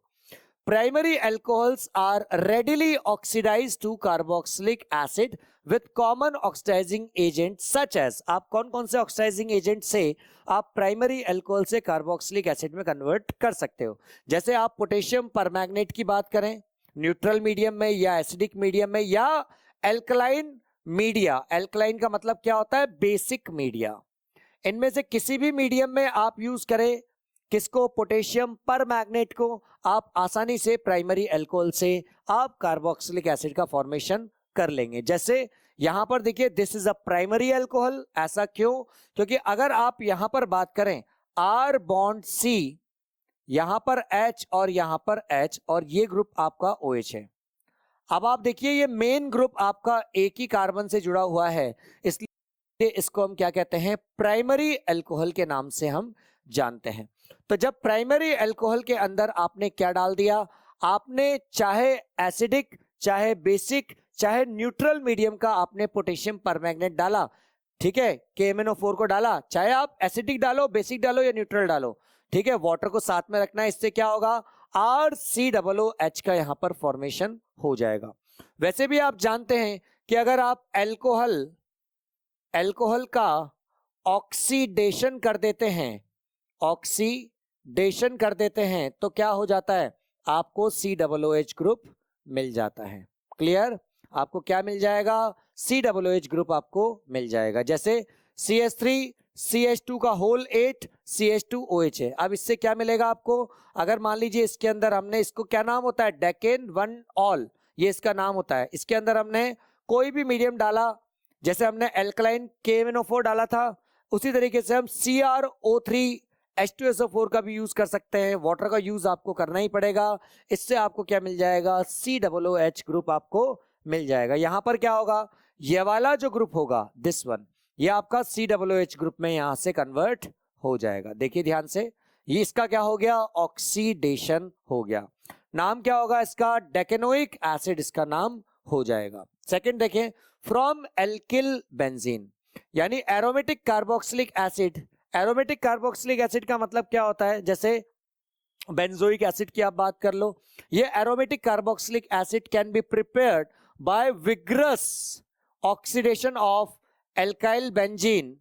Primary alcohols are readily oxidized to carboxylic acid with common oxidizing agent such as, आप कौन कौन से ऑक्सीडाइजिंग एजेंट से आप प्राइमरी अल्कोहल से कार्बोक्सिलिक एसिड में कन्वर्ट कर सकते हो। जैसे आप पोटेशियम परमैंगनेट की बात करें न्यूट्रल मीडियम में या एसिडिक मीडियम में या एल्कलाइन मीडिया, एल्कलाइन का मतलब क्या होता है, बेसिक मीडिया, इनमें से किसी भी मीडियम में आप यूज करें किसको, पोटेशियम परमैंगनेट को, आप आसानी से प्राइमरी अल्कोहल से आप कार्बोक्सिलिक एसिड का फॉर्मेशन कर लेंगे। जैसे यहां पर देखिए this is a primary alcohol, ऐसा क्यों, क्योंकि अगर आप यहां पर बात करें R बॉन्ड C, यहां पर H और यहां पर H और ये ग्रुप आपका OH है। अब आप देखिए ये मेन ग्रुप आपका एक ही कार्बन से जुड़ा हुआ है, इसलिए इसको हम क्या कहते हैं, प्राइमरी अल्कोहल के नाम से हम जानते हैं। तो जब प्राइमरी अल्कोहल के अंदर आपने क्या डाल दिया, आपने चाहे एसिडिक, चाहे बेसिक, चाहे न्यूट्रल मीडियम का आपने पोटेशियम परमैंगनेट डाला, ठीक है, KMnO4 को डाला, चाहे आप एसिडिक डालो, बेसिक डालो या न्यूट्रल डालो, ठीक है, वाटर को साथ में रखना है, इससे क्या होगा, RCOOH का यहां पर फॉर्मेशन हो जाएगा। वैसे भी आप जानते हैं कि अगर आप अल्कोहल का ऑक्सीडेशन कर देते हैं, ऑक्सीडेशन कर देते हैं तो क्या हो जाता है, आपको COOH ग्रुप मिल जाता है। क्लियर, आपको क्या मिल जाएगा, COOH ग्रुप आपको मिल जाएगा। जैसे CH3 CH2 का होल 8 CH2OH है। अब इससे क्या मिलेगा आपको, अगर मान लीजिए इसके अंदर हमने, इसको क्या नाम होता है, डेकेन 1 ऑल, ये इसका नाम होता है, इसके अंदर हमने कोई भी मीडियम डाला, जैसे हमने एल्कलाइन KMnO4 डाला था, उसी तरीके से हम CrO3 H2SO4 का भी यूज कर सकते हैं, वाटर का यूज आपको करना ही पड़ेगा। इससे आपको क्या मिल जाएगा, COOH ग्रुप आपको मिल जाएगा। यहां पर क्या होगा, ये वाला जो ग्रुप होगा दिस वन, ये आपका COOH ग्रुप में यहां से कन्वर्ट हो जाएगा। देखिए ध्यान से, ये इसका क्या हो गया, ऑक्सीडेशन हो गया। नाम क्या होगा इसका, डेकेनोइक एसिड इसका नाम हो जाएगा। सेकंड देखें, फ्रॉम एल्किल बेंजीन, यानी aromatic carboxylic acid. Aromatic carboxylic acid का मतलब क्या होता है, जैसे बेंजोइक एसिड की आप बात कर लो, ये aromatic carboxylic acid can be prepared by vigorous oxidation of alkyl benzene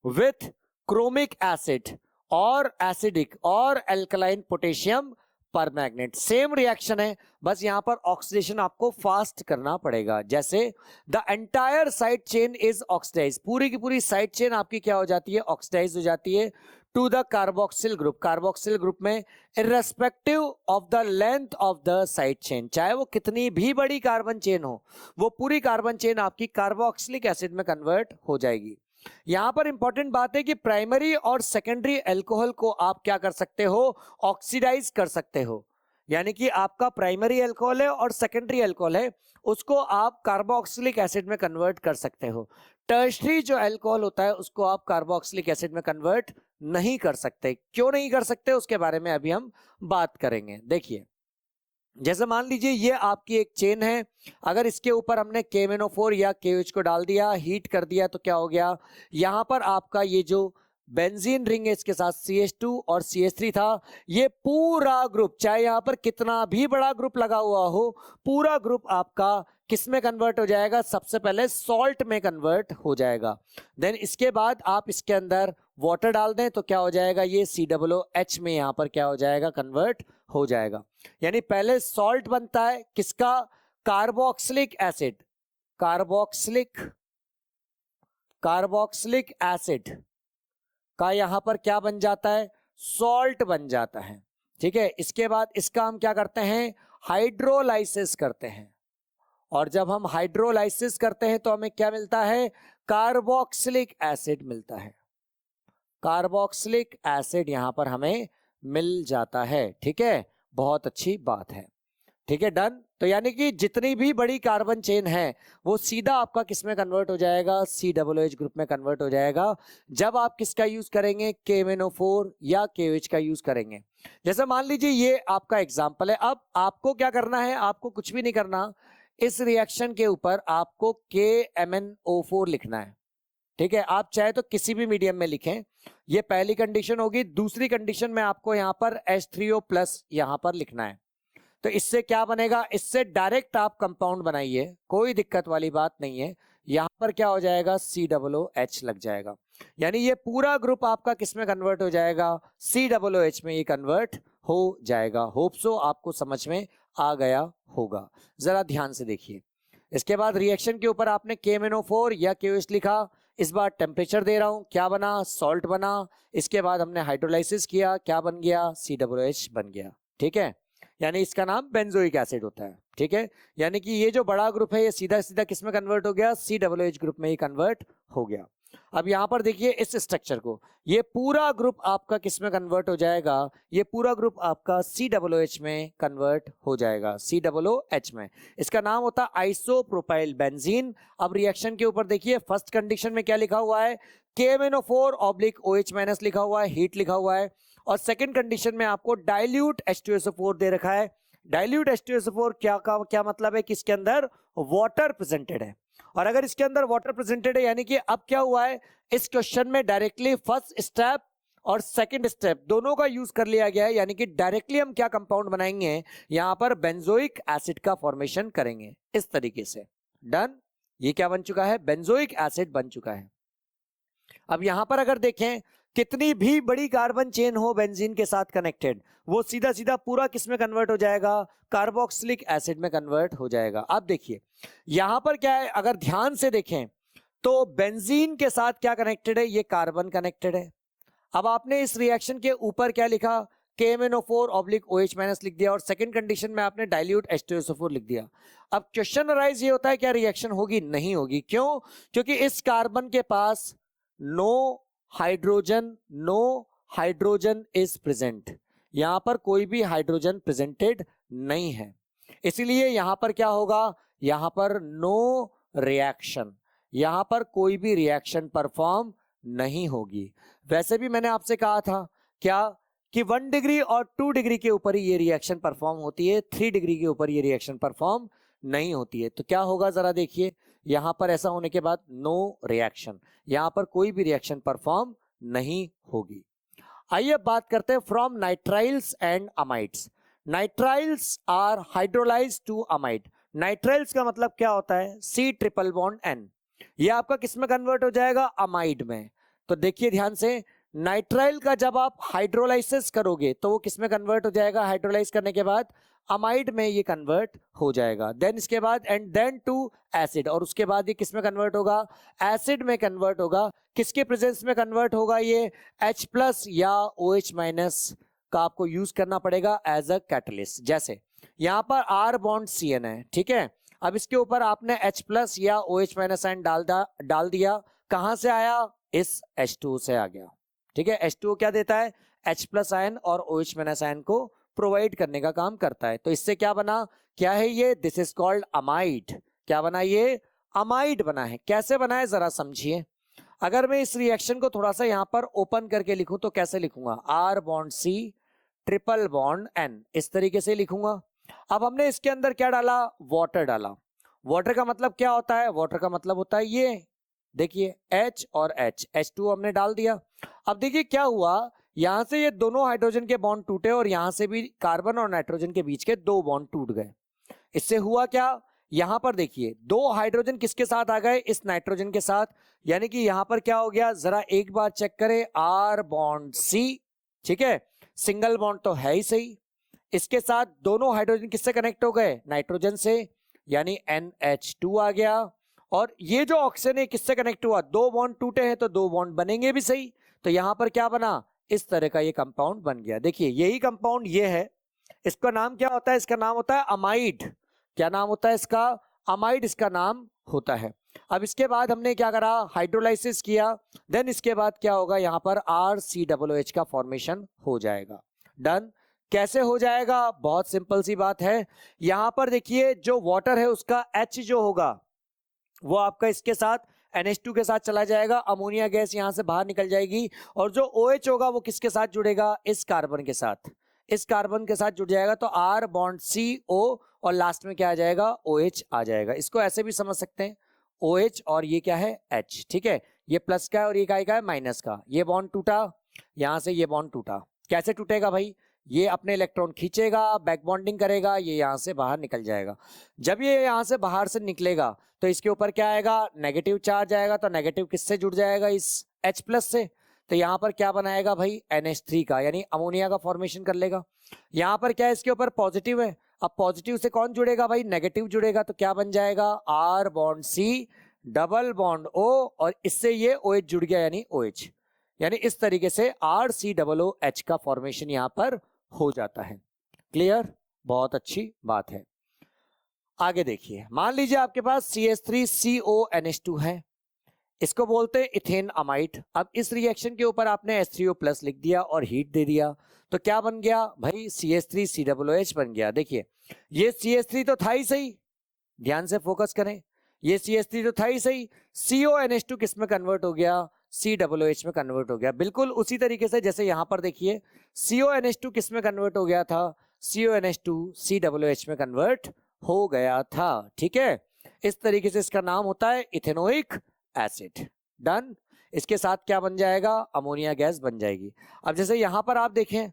with chromic acid और एसिडिक और alkaline potassium permanganate. Same reaction है, बस यहां पर ऑक्सीडेशन आपको फास्ट करना पड़ेगा। जैसे the entire side chain is oxidize, पूरी की पूरी साइड चेन आपकी क्या हो जाती है, ऑक्सीडाइज हो जाती है to the carboxyl group. Carboxyl group में irrespective of the length of the side chain, चाहे वो कितनी भी बड़ी कार्बन चेन हो, वो पूरी कार्बन चेन आपकी कार्बोक्सिलिक एसिड में कन्वर्ट हो जाएगी। यहां पर इंपॉर्टेंट बात है कि प्राइमरी और सेकेंडरी अल्कोहल को आप क्या कर सकते हो, ऑक्सीडाइज कर सकते हो। यानी कि आपका प्राइमरी अल्कोहल है और सेकेंडरी अल्कोहल है, उसको आप कार्बोक्सिलिक एसिड में कन्वर्ट कर सकते हो। टर्शरी जो अल्कोहल होता है उसको आप कार्बोक्सिलिक एसिड में कन्वर्ट नहीं कर सकते। क्यों नहीं कर सकते, उसके बारे में अभी हम बात करेंगे। देखिए जैसे मान लीजिए ये आपकी एक चेन है, अगर इसके ऊपर हमने KMnO4 या KOH को डाल दिया, हीट कर दिया, तो क्या हो गया, यहां पर आपका ये जो बेंजीन रिंग है इसके साथ CH2 और CH3 था, ये पूरा ग्रुप, चाहे यहां पर कितना भी बड़ा ग्रुप लगा हुआ हो, पूरा ग्रुप आपका किस में कन्वर्ट हो जाएगा, सबसे पहले सॉल्ट में कन्वर्ट हो जाएगा। देन इसके बाद आप इसके अंदर वाटर डाल दें तो क्या हो जाएगा, ये COOH में यहां पर क्या हो जाएगा, कन्वर्ट हो जाएगा। यानी पहले सॉल्ट बनता है किसका, कार्बोक्सिलिक एसिड, कार्बोक्सिलिक एसिड का यहां पर क्या बन जाता है, सॉल्ट बन जाता है। ठीक है, इसके बाद इसका हम क्या करते हैं, हाइड्रोलाइसिस करते हैं, और जब हम हाइड्रोलाइसिस करते हैं तो हमें क्या मिलता है, कार्बोक्सिलिक एसिड मिलता है। कार्बोक्सिलिक एसिड यहां पर हमें मिल जाता है। ठीक है, बहुत अच्छी बात है। ठीक है, डन। तो यानी कि जितनी भी बड़ी कार्बन चेन है वो सीधा आपका किस में कन्वर्ट हो जाएगा, COOH ग्रुप में कन्वर्ट हो जाएगा, जब आप किसका यूज करेंगे, KMnO4 या KOH का यूज करेंगे। जैसे मान लीजिए ये आपका एग्जांपल है। अब आपको क्या करना है, आपको कुछ भी नहीं करना, इस रिएक्शन के ऊपर आपको KMnO4 लिखना है। ठीक है, आप चाहे तो किसी भी मीडियम में लिखें, ये पहली कंडीशन होगी। दूसरी कंडीशन में आपको यहां पर H3O+ यहां पर लिखना है। तो इससे क्या बनेगा, इससे डायरेक्ट आप कंपाउंड बनाइए, कोई दिक्कत वाली बात नहीं है। यहां पर क्या हो जाएगा, COOH लग जाएगा, यानी ये पूरा ग्रुप आपका किस में कन्वर्ट हो जाएगा, COOH में ये कन्वर्ट हो जाएगा। होप सो आपको समझ में आ गया होगा। जरा ध्यान से देखिए, इसके बाद रिएक्शन के ऊपर आपने KMnO4 या KOH लिखा, इस बार टेम्परेचर दे रहा हूं, क्या बना, सॉल्ट बना। इसके बाद हमने हाइड्रोलाइसिस किया, क्या बन गया, COOH बन गया। ठीक है, यानी इसका नाम बेंजोइक एसिड होता है। ठीक है, यानी कि ये जो बड़ा ग्रुप है ये सीधा सीधा किस में कन्वर्ट हो गया, COOH ग्रुप में ही कन्वर्ट हो गया। अब यहां पर देखिए इस स्ट्रक्चर को, ये पूरा ग्रुप आपका किस में कन्वर्ट हो जाएगा, ये पूरा ग्रुप आपका COOH में कन्वर्ट हो जाएगा, COOH में। इसका नाम होता है आइसोप्रोपाइल बेंजीन। अब रिएक्शन के ऊपर देखिए, फर्स्ट कंडीशन में क्या लिखा हुआ है, KMnO4/OH- लिखा हुआ है, हीट लिखा हुआ है। और सेकंड कंडीशन में आपको डाइल्यूट H2SO4 दे रखा है। डाइल्यूट H2SO4 क्या मतलब है कि इसके अंदर वाटर प्रेजेंटेड है, और अगर इसके अंदर वाटर प्रेजेंटेड है यानी कि अब क्या हुआ है, इस क्वेश्चन में डायरेक्टली फर्स्ट स्टेप और सेकंड स्टेप दोनों का यूज कर लिया गया है, यानी कि डायरेक्टली हम क्या कंपाउंड बनाएंगे, यहां पर बेंजोइक एसिड का फॉर्मेशन करेंगे इस तरीके से। डन, ये क्या बन चुका है, बेंजोइक एसिड बन चुका है। अब यहां पर अगर देखें, कितनी भी बड़ी कार्बन चेन हो बेंजीन के साथ कनेक्टेड, वो सीधा सीधा पूरा किस में कन्वर्ट हो जाएगा, कार्बोक्सिलिक एसिड में कन्वर्ट हो जाएगा। अब देखिए यहां पर क्या है, अगर ध्यान से देखें तो बेंजीन के साथ क्या कनेक्टेड है, ये कार्बन कनेक्टेड है। अब आपने इस रिएक्शन के ऊपर क्या लिखा, KMnO4/OH- लिख दिया, और सेकंड कंडीशन में आपने डाइल्यूट H2SO4 लिख दिया। अब क्वेश्चन अराइज ये होता है, क्या रिएक्शन होगी, नहीं होगी। क्यों, क्योंकि इस कार्बन के पास नो हाइड्रोजन इज प्रेजेंट, यहां पर कोई भी हाइड्रोजन प्रेजेंटेड नहीं है, इसलिए यहां पर क्या होगा, यहां पर नो रिएक्शन, यहां पर कोई भी रिएक्शन परफॉर्म नहीं होगी। वैसे भी मैंने आपसे कहा था क्या, कि 1 डिग्री और 2 डिग्री के ऊपर ही ये रिएक्शन परफॉर्म होती है, 3 डिग्री के ऊपर ये रिएक्शन परफॉर्म नहीं होती है। तो क्या होगा जरा देखिए, यहां पर ऐसा होने के बाद नो रिएक्शन, यहां पर कोई भी रिएक्शन परफॉर्म नहीं होगी। आइए बात करते हैं from nitriles and amides. Nitriles are hydrolyzed to amide. Nitriles का मतलब क्या होता है, C∧N, ये आपका किस में कन्वर्ट हो जाएगा, अमाइड में। तो देखिए ध्यान से, नाइट्राइल का जब आप हाइड्रोलाइसिस करोगे तो वो किस में कन्वर्ट हो जाएगा, हाइड्रोलाइज करने के बाद अमाइड में ये कन्वर्ट हो जाएगा। देन इसके बाद एंड देन टू एसिड, और उसके बाद ये किस में कन्वर्ट होगा, एसिड में कन्वर्ट होगा। किसके प्रेजेंस में कन्वर्ट होगा, ये H+ या OH- का आपको यूज करना पड़ेगा एज अ कैटलिस्ट। जैसे यहां पर R⁴CN है, ठीक है, अब इसके ऊपर आपने H+ या OH- डाल दिया, कहां से आया, इस H2O से आ गया। ठीक है, H2O क्या देता है, H+ आयन और OH- आयन को प्रोवाइड करने का काम करता है। तो इससे क्या बना, क्या है ये, दिस इज कॉल्ड अमाइड। क्या बना, ये अमाइड बना है। कैसे बना है जरा समझिए। अगर मैं इस रिएक्शन को थोड़ा सा यहां पर ओपन करके लिखूं तो कैसे लिखूंगा, R⁴C⁻N, इस तरीके से लिखूंगा। अब हमने इसके अंदर क्या डाला, वाटर डाला। वाटर का मतलब क्या होता है, वाटर का मतलब होता है ये देखिए H और H2O हमने डाल दिया। अब देखिए क्या हुआ, यहां से ये दोनों हाइड्रोजन के बॉन्ड टूटे और यहां से भी कार्बन और नाइट्रोजन के बीच के 2 बॉन्ड टूट गए। इससे हुआ क्या, यहां पर देखिए 2 हाइड्रोजन किसके साथ आ गए, इस नाइट्रोजन के साथ, यानी कि यहां पर क्या हो गया, जरा एक बार चेक करें, R⁴C, ठीक है, सिंगल बॉन्ड तो है ही सही। इसके साथ दोनों हाइड्रोजन किससे कनेक्ट हो गए, नाइट्रोजन से, यानी NH2 आ गया। और ये जो ऑक्सीजन है किससे कनेक्ट हुआ, 2 बॉन्ड टूटे हैं तो 2 बॉन्ड बनेंगे भी सही। तो यहां पर क्या बना, इस तरह का ये कंपाउंड बन गया। देखिए यही कंपाउंड ये है, इसका नाम क्या होता है? इसका नाम होता है अमाइड। क्या नाम होता है इसका? अमाइड इसका नाम होता है। अब इसके बाद हमने क्या करा? हाइड्रोलाइसिस किया। देन इसके बाद क्या होगा? यहाँ पर RCOOH का फॉर्मेशन हो जाएगा। डन। कैसे हो जाएगा? बहुत सिंपल सी बात है। यहां पर देखिए जो वाटर है उसका H जो होगा वो आपका इसके साथ NH2 के साथ चला जाएगा, अमोनिया गैस यहां से बाहर निकल जाएगी, और जो OH होगा वो किसके साथ जुड़ेगा? इस कार्बन के साथ। इस कार्बन के साथ जुड़ जाएगा तो R बॉन्ड CO और लास्ट में क्या आ जाएगा? OH आ जाएगा। इसको ऐसे भी समझ सकते हैं, OH और ये क्या है? H। ठीक है, ये प्लस का है और ये का है माइनस का। ये बॉन्ड टूटा, यहां से ये बॉन्ड टूटा। कैसे टूटेगा भाई? ये अपने इलेक्ट्रॉन खींचेगा, बैक बॉन्डिंग करेगा, ये यहां से बाहर निकल जाएगा। जब ये यहां से बाहर से निकलेगा तो इसके ऊपर क्या आएगा? नेगेटिव चार्ज आएगा। तो नेगेटिव किससे जुड़ जाएगा? इस H प्लस से। तो यहां पर क्या बनाएगा भाई? NH3 का, यानी अमोनिया का फॉर्मेशन कर लेगा। यहां पर क्या है? इसके ऊपर पॉजिटिव है। अब पॉजिटिव से कौन जुड़ेगा भाई? नेगेटिव जुड़ेगा। तो क्या बन जाएगा? R bond C double bond O, और इससे ये OH जुड़ गया यानी OH। यानी इस तरीके से RCOOH का फॉर्मेशन यहां पर हो जाता है। क्लियर? बहुत अच्छी बात है। आगे देखिए, मान लीजिए आपके पास CH3CONH2 है, इसको बोलते हैं इथेन अमाइड। अब इस रिएक्शन के ऊपर आपने H3O प्लस लिख दिया और हीट दे दिया, तो क्या बन गया भाई? CH3COOH बन गया। देखिए ये CH3 तो था ही सही, ध्यान से फोकस करें, ये CH3 तो था ही सही। CONH2 किस में कन्वर्ट हो गया? COOH में कन्वर्ट हो गया। बिल्कुल उसी तरीके से जैसे यहां पर देखिए CONH2 किस में कन्वर्ट हो गया था? CONH2 COOH में कन्वर्ट हो गया था। ठीक है, इस तरीके से इसका नाम होता है इथेनोइक एसिड। डन। इसके साथ क्या बन जाएगा? अमोनिया गैस बन जाएगी। अब जैसे यहां पर आप देखें,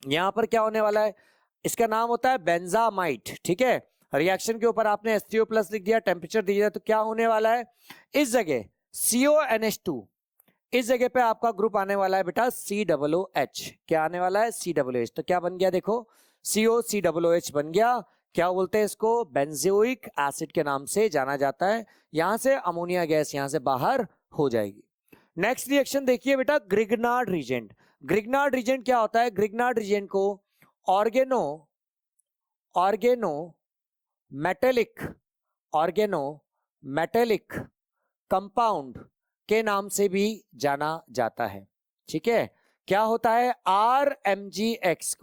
यहां पर क्या होने वाला है? इसका नाम होता है बेंजामाइट। ठीक है, रिएक्शन के ऊपर आपने H3O प्लस लिख दिया, टेम्परेचर दिया, तो क्या होने वाला है? इस जगह CONH2, इस जगह पे आपका ग्रुप आने वाला है बेटा COOH। क्या आने वाला है? COOH। तो क्या बन गया? देखो COCOOH बन गया। क्या बोलते हैं इसको? बेंजोइक एसिड के नाम से जाना जाता है। यहां से अमोनिया गैस यहां से बाहर हो जाएगी। नेक्स्ट रिएक्शन देखिए बेटा, ग्रिग्नार्ड रीजेंट। ग्रिग्नार्ड रीजेंट क्या होता है? ग्रिग्नार्ड रीजेंट को organo organo metallic organo metallic compound के नाम से भी जाना जाता है। ठीक है, क्या होता है? RMgX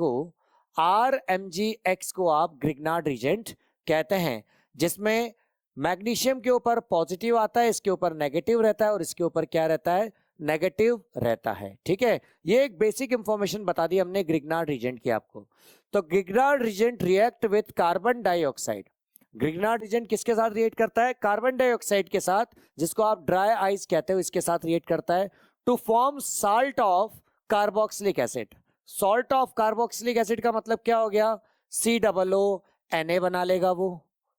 को आप ग्रिग्नार्ड रीजेंट कहते हैं, जिसमें मैग्नीशियम के ऊपर पॉजिटिव आता है, इसके ऊपर नेगेटिव रहता है, और इसके ऊपर क्या रहता है? नेगेटिव रहता है। ठीक है, ये एक बेसिक इंफॉर्मेशन बता दी हमने ग्रिग्नार्ड रीजेंट की आपको। तो Grignard reagent react with carbon dioxide. Grignard reagent किसके साथ रिएक्ट करता है? कार्बन डाइऑक्साइड के साथ, जिसको आप ड्राई आइस कहते हो, इसके साथ रिएक्ट करता है to form salt of carboxylic acid. Salt of carboxylic acid का मतलब क्या हो गया? COO Na बना लेगा वो,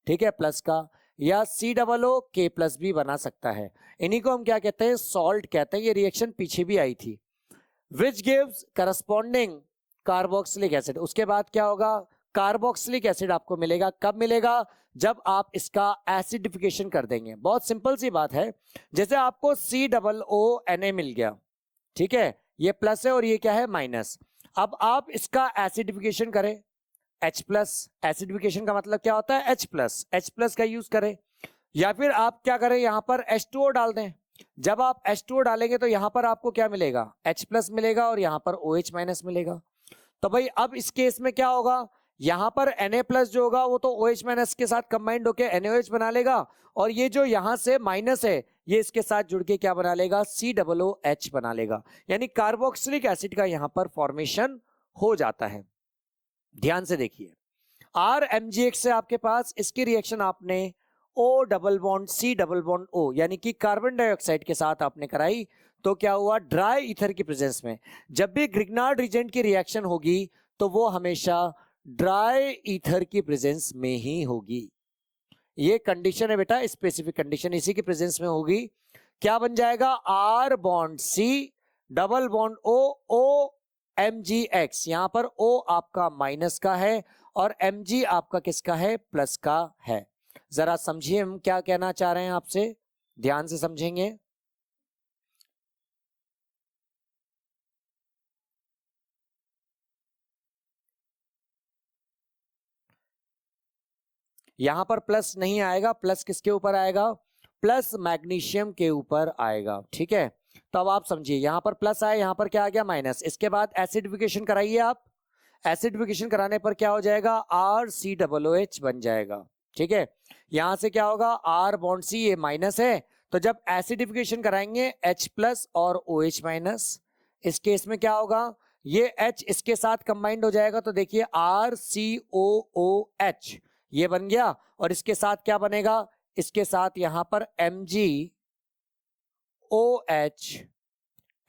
ठीक है, प्लस का, या COO K+ भी बना सकता है। इन्हीं को हम क्या कहते हैं? सॉल्ट कहते हैं। ये रिएक्शन पीछे भी आई थी। Which gives corresponding carboxylic acid. उसके बाद क्या होगा? कार्बोक्सिलिक एसिड आपको मिलेगा। कब मिलेगा? जब आप इसका एसिडिफिकेशन कर देंगे। बहुत सिंपल सी बात है, जैसे आपको COONA मिल गया, ठीक है, ये प्लस है और ये क्या है? माइनस। अब आप इसका एसिडिफिकेशन करें H+। एसिडिफिकेशन का मतलब क्या होता है? H+ का यूज करें, या फिर आप क्या करें? यहां पर H2O डाल दें। जब आप H2O डालेंगे तो यहां पर आपको क्या मिलेगा? H+ मिलेगा और यहां पर OH- मिलेगा। तो भाई अब इस केस में क्या होगा? यहां पर Na+ जो होगा वो तो OH- के साथ कंबाइंड होकर NaOH बना लेगा, और ये जो यहां से माइनस है ये इसके साथ जुड़ के क्या बना लेगा? COOH बना लेगा। यानी कार्बोक्सिलिक एसिड का यहां पर फॉर्मेशन हो जाता है। ध्यान से देखिए, RMgX से आपके पास इसकी रिएक्शन आपने O double bond C double bond O यानी कि कार्बन डाइऑक्साइड के साथ आपने कराई, तो क्या हुआ? ड्राई ईथर की प्रेजेंस में जब भी ग्रिग्नार्ड रीजेंट की रिएक्शन होगी तो वो हमेशा ड्राई ईथर की प्रेजेंस में ही होगी। ये कंडीशन है बेटा, स्पेसिफिक कंडीशन, इसी की प्रेजेंस में होगी। क्या बन जाएगा? R bond C double bond O MgX। यहां पर O आपका माइनस का है और Mg आपका किसका है? प्लस का है। जरा समझिए हम क्या कहना चाह रहे हैं आपसे, ध्यान से समझेंगे। यहां पर प्लस नहीं आएगा, प्लस किसके ऊपर आएगा, प्लस मैग्नीशियम के ऊपर आएगा, ठीक है। तो अब आप समझिए, यहां पर प्लस आया, यहां पर क्या आ गया माइनस। इसके बाद एसिडिफिकेशन कराइए आप, एसिडिफिकेशन कराने पर क्या हो जाएगा, RCOOH बन जाएगा, ठीक है। यहां से क्या होगा, R बॉन्ड C, ये माइनस है, तो जब एसिडिफिकेशन कराएंगे H प्लस और OH माइनस, इस केस में क्या होगा, ये H इसके साथ कंबाइंड हो जाएगा, तो देखिए RCOOH ये बन गया, और इसके साथ क्या बनेगा, इसके साथ यहां पर MgOH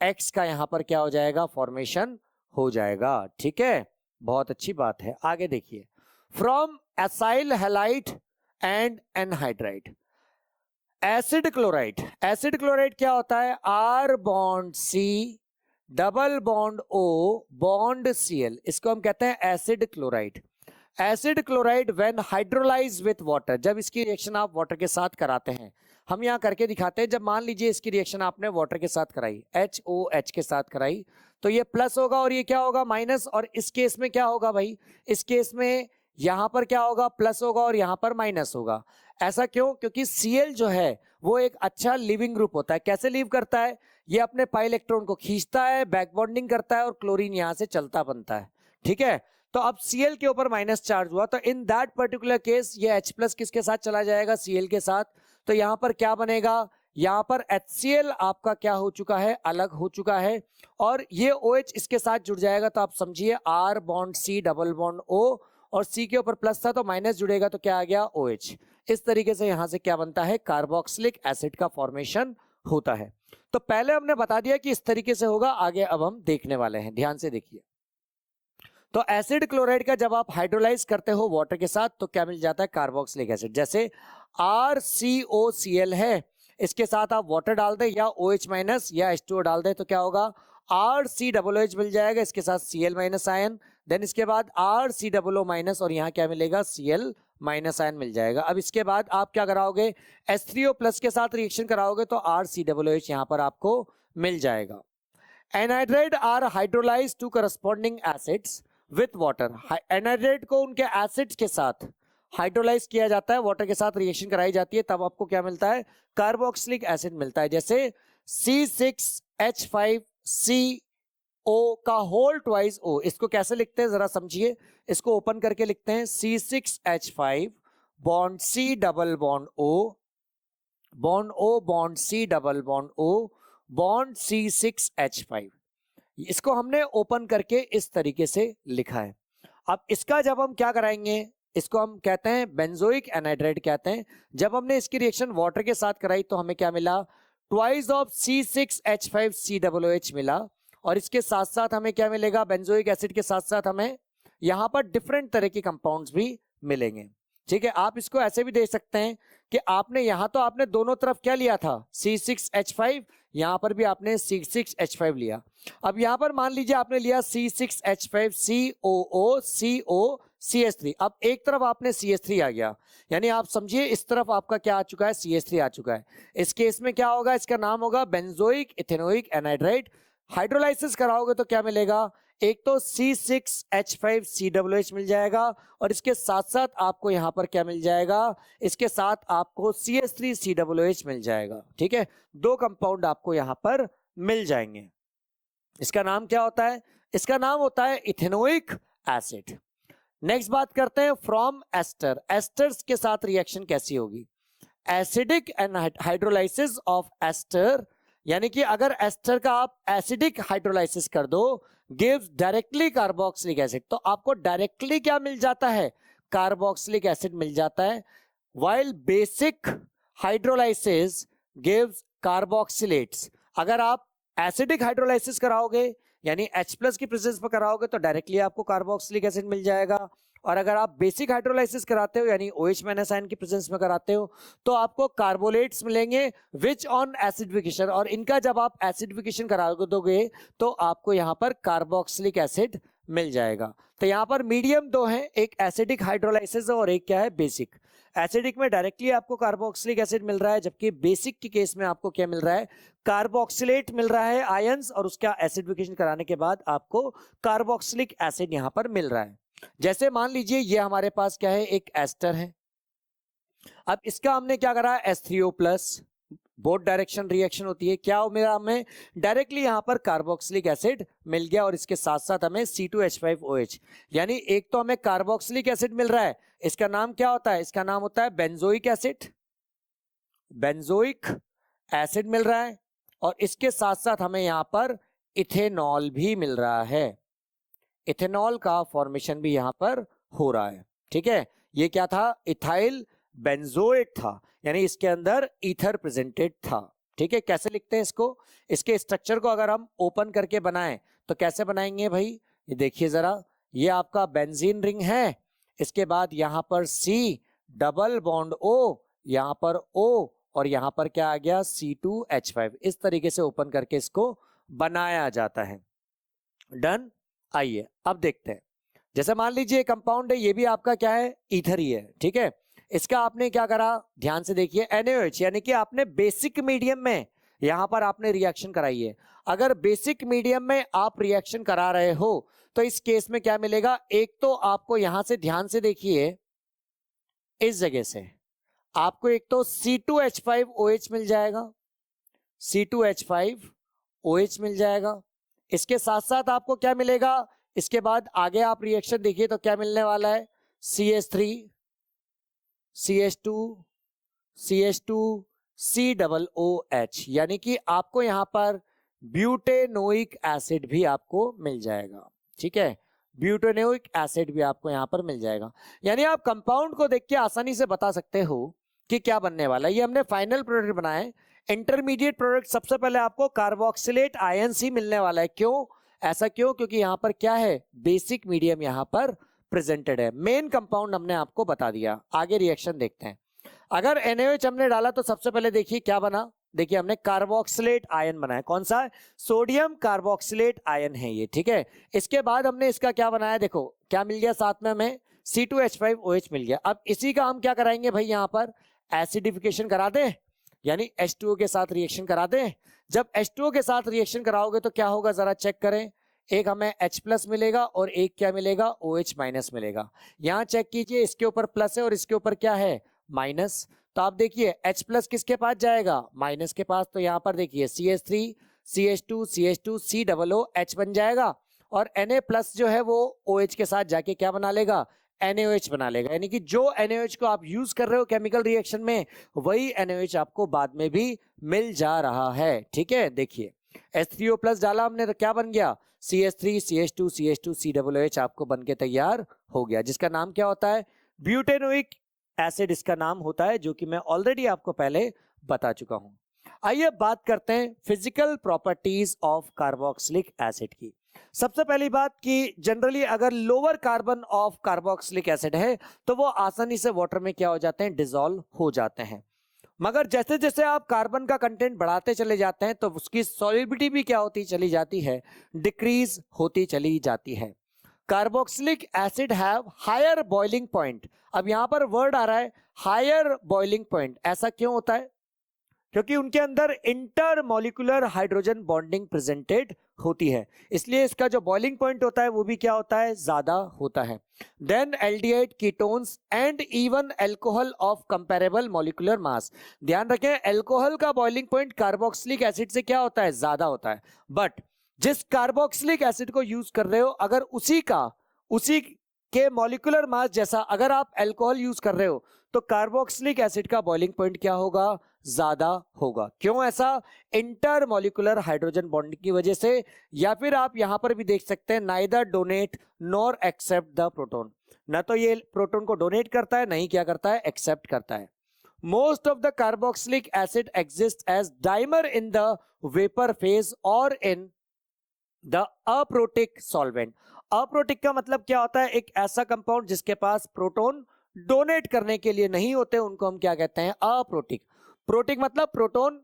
X का यहां पर क्या हो जाएगा, फॉर्मेशन हो जाएगा, ठीक है। बहुत अच्छी बात है। आगे देखिए, from acyl halide and anhydride, acid chloride, acid chloride क्या होता है, R bond C double bond O bond Cl, इसको हम कहते हैं acid chloride. Acid chloride when hydrolyse with water, जब इसकी रिएक्शन आप वाटर के साथ कराते हैं, हम यहां करके दिखाते हैं। जब मान लीजिए इसकी रिएक्शन आपने वाटर के साथ कराई, HOH के साथ कराई, तो ये प्लस होगा और ये क्या होगा, माइनस। और इस केस में क्या होगा भाई, इस केस में यहां पर क्या होगा, प्लस होगा और यहां पर माइनस होगा। ऐसा क्यों, क्योंकि Cl जो है वो एक अच्छा लिविंग ग्रुप होता है। कैसे लीव करता है, ये अपने पाई इलेक्ट्रॉन को खींचता है, बैक बॉन्डिंग करता है और क्लोरीन यहां से चलता बनता है, ठीक है। तो अब Cl के ऊपर माइनस चार्ज हुआ, तो इन दैट पर्टिकुलर केस ये H प्लस किसके साथ चला जाएगा, Cl के साथ। तो यहां पर क्या बनेगा, यहां पर HCl आपका क्या हो चुका है, अलग हो चुका है, और ये OH इसके साथ जुड़ जाएगा। तो आप समझिए R bond C double bond O, और C के ऊपर प्लस था तो माइनस जुड़ेगा, तो क्या आ गया, OH। इस तरीके से यहां से क्या बनता है, कार्बोक्सिलिक एसिड का फॉर्मेशन होता है। तो पहले हमने बता दिया कि इस तरीके से होगा, आगे अब हम देखने वाले हैं, ध्यान से देखिए। तो एसिड क्लोराइड का जब आप हाइड्रोलाइज करते हो वाटर के साथ, तो क्या मिल जाता है, कार्बोक्सिलिक एसिड। जैसे RCOCl है, इसके साथ आप वाटर डाल दें या OH माइनस या H2O डाल दें, तो क्या होगा, RCOOH मिल जाएगा, इसके साथ Cl माइनस आयन, देन इसके बाद RCOO माइनस, और यहाँ क्या मिलेगा, Cl माइनस आयन मिल जाएगा। अब इसके बाद आप क्या कराओगे, H3O प्लस के साथ रिएक्शन कराओगे, तो RCOOH यहाँ पर आपको मिल जाएगा। Anhydride are hydrolyze to corresponding acids with water, anhydride को उनके एसिड्स के साथ हाइड्रोलाइज किया जाता है, वाटर के साथ रिएक्शन कराई जाती है, तब आपको क्या मिलता है, कार्बोक्सिलिक एसिड मिलता है। जैसे C6H5CO का होल ट्वाइस O, इसको कैसे लिखते हैं जरा समझिए, इसको ओपन करके लिखते हैं, C6H5 bond C double bond O bond O bond C double bond O bond C6H5, इसको हमने ओपन करके इस तरीके से लिखा है। अब इसका जब हम क्या कराएंगे, इसको हम कहते हैं बेंजोइक एनहाइड्राइड कहते हैं। जब हमने इसकी रिएक्शन वाटर के साथ कराई, तो हमें क्या मिला, ट्वाइस ऑफ C6H5COOH मिला, और इसके साथ साथ हमें क्या मिलेगा, बेंजोइक एसिड के साथ साथ हमें यहां पर डिफरेंट तरह के कंपाउंड्स भी मिलेंगे, ठीक है। आप इसको ऐसे भी देख सकते हैं कि आपने यहां तो आपने दोनों तरफ क्या लिया था, C6H5, यहां पर भी आपने C6H5 लिया। अब यहां पर मान लीजिए आपने लिया C6H5COOCOCH3, अब एक तरफ आपने CH3 आ गया, यानी आप समझिए इस तरफ आपका क्या आ चुका है, CH3 आ चुका है। इस केस में क्या होगा, इसका नाम होगा बेंजोइक इथेनोइक एनहाइड्राइड। हाइड्रोलाइसिस कराओगे तो क्या मिलेगा, एक तो C6H5COOH मिल जाएगा, और इसके साथ साथ आपको यहां पर क्या मिल जाएगा, इसके साथ आपको CH3COOH मिल जाएगा, ठीक है। दो कंपाउंड आपको यहां पर मिल जाएंगे। इसका नाम क्या होता है, इसका नाम होता है इथेनोइक एसिड। नेक्स्ट बात करते हैं फ्रॉम एस्टर, एस्टर्स के साथ रिएक्शन कैसी होगी, एसिडिक हाइड्रोलाइसिस ऑफ एस्टर, यानी कि अगर एस्टर का आप एसिडिक हाइड्रोलाइसिस कर दो, गिव्स डायरेक्टली कार्बोक्सिलिक एसिड, तो आपको डायरेक्टली क्या मिल जाता है, कार्बोक्सिलिक एसिड मिल जाता है। व्हाइल बेसिक हाइड्रोलाइसिस गिव्स कार्बोक्सिलेट्स, अगर आप एसिडिक हाइड्रोलाइसिस कराओगे यानी H प्लस की प्रेजेंस में कराओगे, तो डायरेक्टली आपको कार्बोक्सिलिक एसिड मिल जाएगा, और अगर आप बेसिक हाइड्रोलाइसिस कराते हो यानी OH माइनस आयन की प्रेजेंस में कराते हो, तो आपको कार्बोलेट्स मिलेंगे विच ऑन एसिडिफिकेशन, और इनका जब आप एसिडिफिकेशन करा दोगे तो आपको यहां पर कार्बोक्सिलिक एसिड मिल जाएगा। तो यहां पर मीडियम दो हैं, एक एसिडिक हाइड्रोलाइसिस और एक क्या है, बेसिक। एसिडिक में डायरेक्टली आपको कार्बोक्सिलिक एसिड मिल रहा है, जबकि बेसिक के केस में आपको क्या मिल रहा है, कार्बोक्सिलेट मिल रहा है आयंस, और उसका एसिडिफिकेशन कराने के बाद आपको कार्बोक्सिलिक एसिड यहां पर मिल रहा है। जैसे मान लीजिए ये हमारे पास क्या है, एक एस्टर है, अब इसका हमने क्या करा, H3O plus, both direction reaction होती है, क्या मेरा हमें डायरेक्टली यहां पर कार्बोक्सिलिक एसिड मिल गया और इसके साथ साथ हमें C2H5OH, यानी एक तो हमें कार्बोक्सिलिक एसिड मिल रहा है, इसका नाम क्या होता है, इसका नाम होता है बेंजोइक एसिड, बेंजोइक एसिड मिल रहा है, और इसके साथ साथ हमें यहां पर इथेनॉल भी मिल रहा है, इथेनॉल का फॉर्मेशन भी यहां पर हो रहा है। ठीक है, ये क्या था, इथाइल बेंजोएट था, यानी इसके अंदर ईथर प्रेजेंटेड था। ठीक है, कैसे लिखते हैं इसको, इसके स्ट्रक्चर को अगर हम ओपन करके बनाएं तो कैसे बनाएंगे भाई, ये देखिए जरा, ये आपका बेंजीन रिंग है, इसके बाद यहां पर C डबल बॉन्ड O, यहां पर O, और यहां पर क्या आ गया C2H5, इस तरीके से ओपन करके इसको बनाया जाता है। डन। आइए अब देखते हैं, जैसे मान लीजिए कंपाउंड है, ये भी आपका क्या है, ईथर ही है। ठीक है, इसका आपने क्या करा, ध्यान से देखिए, NaOH, यानी कि आपने बेसिक मीडियम में यहां पर आपने रिएक्शन कराई है। अगर बेसिक मीडियम में आप रिएक्शन करा रहे हो तो इस केस में क्या मिलेगा, एक तो आपको यहां से ध्यान से देखिए, इस जगह से आपको एक तो C2H5OH मिल जाएगा, C2H5OH मिल जाएगा, इसके साथ साथ आपको क्या मिलेगा, इसके बाद आगे आप रिएक्शन देखिए तो क्या मिलने वाला है, CH3 CH2 CH2 COOH, यानी कि आपको यहां पर ब्यूटेनोइक एसिड भी आपको मिल जाएगा। ठीक है, ब्यूटेनोइक एसिड भी आपको यहां पर मिल जाएगा, यानी आप कंपाउंड को देख के आसानी से बता सकते हो कि क्या बनने वाला है। ये हमने फाइनल प्रोडक्ट बनाए, इंटरमीडिएट प्रोडक्ट सबसे पहले आपको कार्बोक्सिलेट आयन ही मिलने वाला है। क्यों, ऐसा क्यों, क्योंकि यहां पर क्या है, बेसिक मीडियम यहां पर प्रेजेंटेड है। मेन कंपाउंड हमने आपको बता दिया, आगे रिएक्शन देखते हैं। अगर NaOH हमने डाला तो सबसे पहले देखिए क्या बना, देखिए हमने कार्बोक्सिलेट आयन बनाया, कौन सा है, सोडियम कार्बोक्सिलेट आयन है ये। ठीक है, इसके बाद हमने इसका क्या बनाया, देखो क्या मिल गया, साथ में हमें C2H5OH मिल गया। अब इसी का हम क्या कराएंगे भाई, यहां पर एसिडिफिकेशन करा दें, यानी H2O के साथ रिएक्शन करा दें। जब H2O के साथ रिएक्शन कराओगे तो क्या होगा, जरा चेक करें, एक हमें H प्लस मिलेगा और एक क्या मिलेगा, OH माइनस मिलेगा। यहां चेक कीजिए, इसके ऊपर प्लस है और इसके ऊपर क्या है, माइनस। तो आप देखिए H प्लस किसके पास जाएगा, माइनस के पास, तो यहां पर देखिए CH3 CH2 CH2 COOH बन जाएगा, और Na प्लस जो है वो OH के साथ जाके क्या बना लेगा, NaOH बना लेगा, यानी कि जो NaOH को आप यूज कर रहे हो केमिकल रिएक्शन में, वही NaOH आपको बाद में भी मिल जा रहा है। ठीक है, देखिए H3O प्लस डाला हमने तो क्या बन गया, CH3 CH2 CH2 COOH आपको बन के तैयार हो गया, जिसका नाम क्या होता है, ब्यूटेनोइक एसिड इसका नाम होता है, जो कि मैं ऑलरेडी आपको पहले बता चुका हूं। आइए बात करते हैं physical properties of carboxylic acid की। सबसे पहली बात कि जनरली अगर lower carbon of carboxylic acid है तो वो आसानी से वाटर में क्या हो जाते हैं, डिसॉल्व हो जाते हैं। मगर जैसे जैसे आप कार्बन का कंटेंट बढ़ाते चले जाते हैं तो उसकी सॉल्युबिलिटी भी क्या होती चली जाती है, डिक्रीज होती चली जाती है। Carboxylic acid have higher boiling point. अब यहां पर वर्ड आ रहा है हायर बॉइलिंग पॉइंट, ऐसा क्यों होता है, क्योंकि उनके अंदर इंटरमोलिकुलर हाइड्रोजन बॉन्डिंग प्रेजेंटेड होती है, इसलिए इसका जो बॉइलिंग पॉइंट होता है वो भी क्या होता है, ज्यादा होता है। Then aldehyde ketones and even alcohol of comparable molecular mass. ध्यान रखें, एल्कोहल का बॉइलिंग पॉइंट कार्बोक्सिलिक एसिड से क्या होता है, ज्यादा होता है। बट जिस कार्बोक्सिलिक एसिड को यूज कर रहे हो, अगर उसी के मॉलिक्यूलर मास जैसा अगर आप अल्कोहल यूज कर रहे हो तो कार्बोक्सिलिक एसिड का बॉइलिंग पॉइंट क्या होगा, ज्यादा होगा। क्यों ऐसा, इंटरमोलिकुलर हाइड्रोजन बॉन्डिंग की वजह से, या फिर आप यहां पर भी देख सकते हैं neither donate nor accept the proton, ना तो ये प्रोटोन को डोनेट करता है, नहीं क्या करता है, एक्सेप्ट करता है। Most of the carboxylic acid exist as dimer in the vapour phase और in the aprotic solvent. Aprotic का मतलब क्या होता है, एक ऐसा कंपाउंड जिसके पास प्रोटोन डोनेट करने के लिए नहीं होते, उनको हम क्या कहते हैं, अप्रोटिक। प्रोटिक मतलब प्रोटोन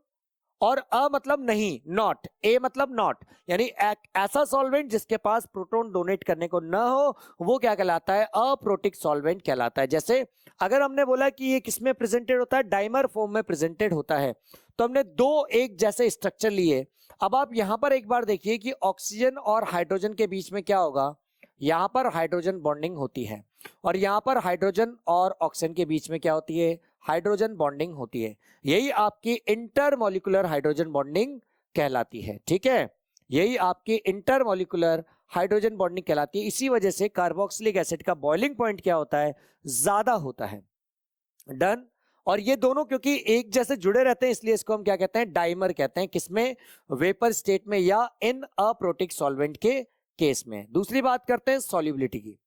और अ मतलब नहीं, नॉट, ए मतलब नॉट, यानी ऐसा सॉल्वेंट जिसके पास प्रोटोन डोनेट करने को ना हो वो क्या कहलाता है, अप्रोटिक सॉल्वेंट कहलाता है। जैसे अगर हमने बोला कि ये किसमें प्रेजेंटेड होता है, डाइमर फॉर्म में प्रेजेंटेड होता है, तो हमने दो एक जैसे स्ट्रक्चर लिए। अब आप यहां पर एक बार देखिए कि ऑक्सीजन और हाइड्रोजन के बीच में क्या होगा, यहां पर हाइड्रोजन बॉन्डिंग होती है, और यहां पर हाइड्रोजन और ऑक्सीजन के बीच में क्या होती है, हाइड्रोजन बॉन्डिंग होती है। यही आपकी इंटरमॉलिक्यूलर हाइड्रोजन बॉन्डिंग कहलाती है। ठीक है, यही आपकी इंटरमॉलिक्यूलर हाइड्रोजन बॉन्डिंग कहलाती है। इसी वजह से कार्बोक्सिलिक एसिड का बॉइलिंग पॉइंट क्या होता है, ज्यादा होता है। डन। और ये दोनों क्योंकि एक जैसे जुड़े रहते हैं इसलिए इसको हम क्या कहते हैं, डाइमर कहते हैं। किसमें, वेपर स्टेट में या इन अ प्रोटिक सॉल्वेंट के केस में। दूसरी बात करते हैं सॉल्युबिलिटी की।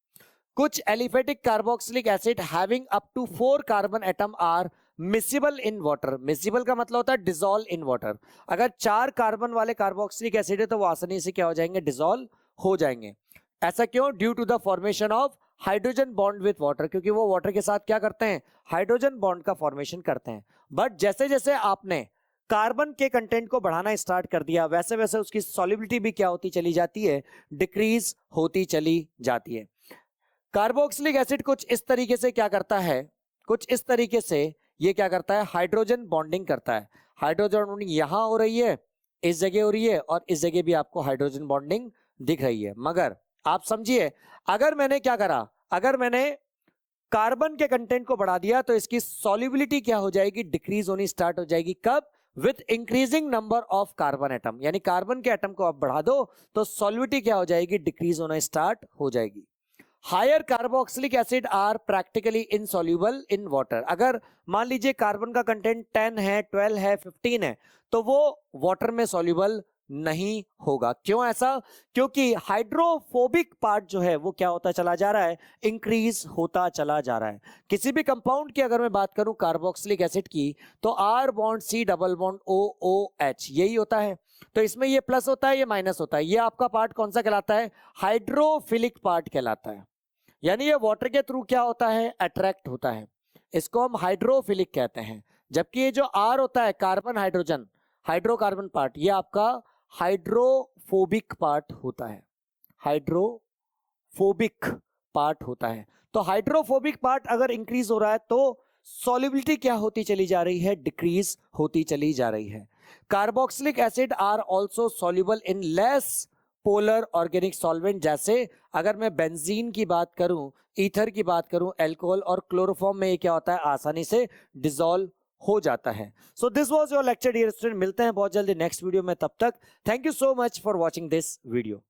कुछ aliphatic carboxylic acid having up to 4 carbon atom are miscible in water. Miscible का मतलब होता है डिसॉल्व इन वाटर। अगर 4 कार्बन वाले कार्बोक्सिलिक एसिड है तो वो आसानी से क्या हो जाएंगे, डिसॉल्व हो जाएंगे। ऐसा क्यों, due to the formation of hydrogen bond with water, क्योंकि वो वाटर के साथ क्या करते हैं, हाइड्रोजन बॉन्ड का फॉर्मेशन करते हैं। बट जैसे जैसे आपने कार्बन के कंटेंट को बढ़ाना स्टार्ट कर दिया वैसे वैसे उसकी सॉल्युबिलिटी भी क्या होती चली जाती है, डिक्रीज होती चली जाती है। कार्बोक्सिलिक एसिड कुछ इस तरीके से क्या करता है, कुछ इस तरीके से ये क्या करता है, हाइड्रोजन बॉन्डिंग करता है। हाइड्रोजन बॉन्डिंग यहां हो रही है, इस जगह हो रही है, और इस जगह भी आपको हाइड्रोजन बॉन्डिंग दिख रही है। मगर आप समझिए, अगर मैंने क्या करा, अगर मैंने कार्बन के कंटेंट को बढ़ा दिया तो इसकी सॉल्युबिलिटी क्या हो जाएगी, डिक्रीज होनी स्टार्ट हो जाएगी। कब, with increasing number of carbon atom. यानी कार्बन के एटम को आप बढ़ा दो तो सॉल्युबिलिटी क्या हो जाएगी, डिक्रीज होना स्टार्ट हो जाएगी। Higher carboxylic acid are practically insoluble in water. अगर मान लीजिए कार्बन का कंटेंट 10 है, 12 है, 15 है, तो वो वाटर में सॉल्युबल नहीं होगा। क्यों ऐसा, क्योंकि हाइड्रोफोबिक पार्ट जो है वो क्या होता चला जा रहा है, इंक्रीज होता चला जा रहा है। किसी भी कंपाउंड की अगर मैं बात करूं कार्बोक्सिलिक एसिड की, तो R bond C double bond O O H यही होता है। तो इसमें ये प्लस होता है, ये माइनस होता है। ये आपका पार्ट कौन सा कहलाता है, हाइड्रोफिलिक पार्ट कहलाता है। यानी ये वाटर के थ्रू क्या होता है, अट्रैक्ट होता है। इसको हम हाइड्रोफिलिक कहते हैं। जबकि ये जो आर होता है, कार्बन हाइड्रोजन हाइड्रोकार्बन पार्ट, ये आपका हाइड्रोफोबिक पार्ट होता है। हाइड्रोफोबिक पार्ट होता है। तो हाइड्रोफोबिक पार्ट अगर इंक्रीज हो रहा है तो सॉल्युबिलिटी क्या होती चली जा रही है, डिक्रीज होती चली जा रही है। Carboxylic acid are also soluble in less polar organic solvent. जैसे अगर मैं बेंजीन की बात करूं, ईथर की बात करूं, अल्कोहल और क्लोरोफॉर्म में ये क्या होता है, आसानी से डिसॉल्व हो जाता है। So this was your lecture dear student. मिलते हैं बहुत जल्दी नेक्स्ट वीडियो में, तब तक thank you so much for watching this video.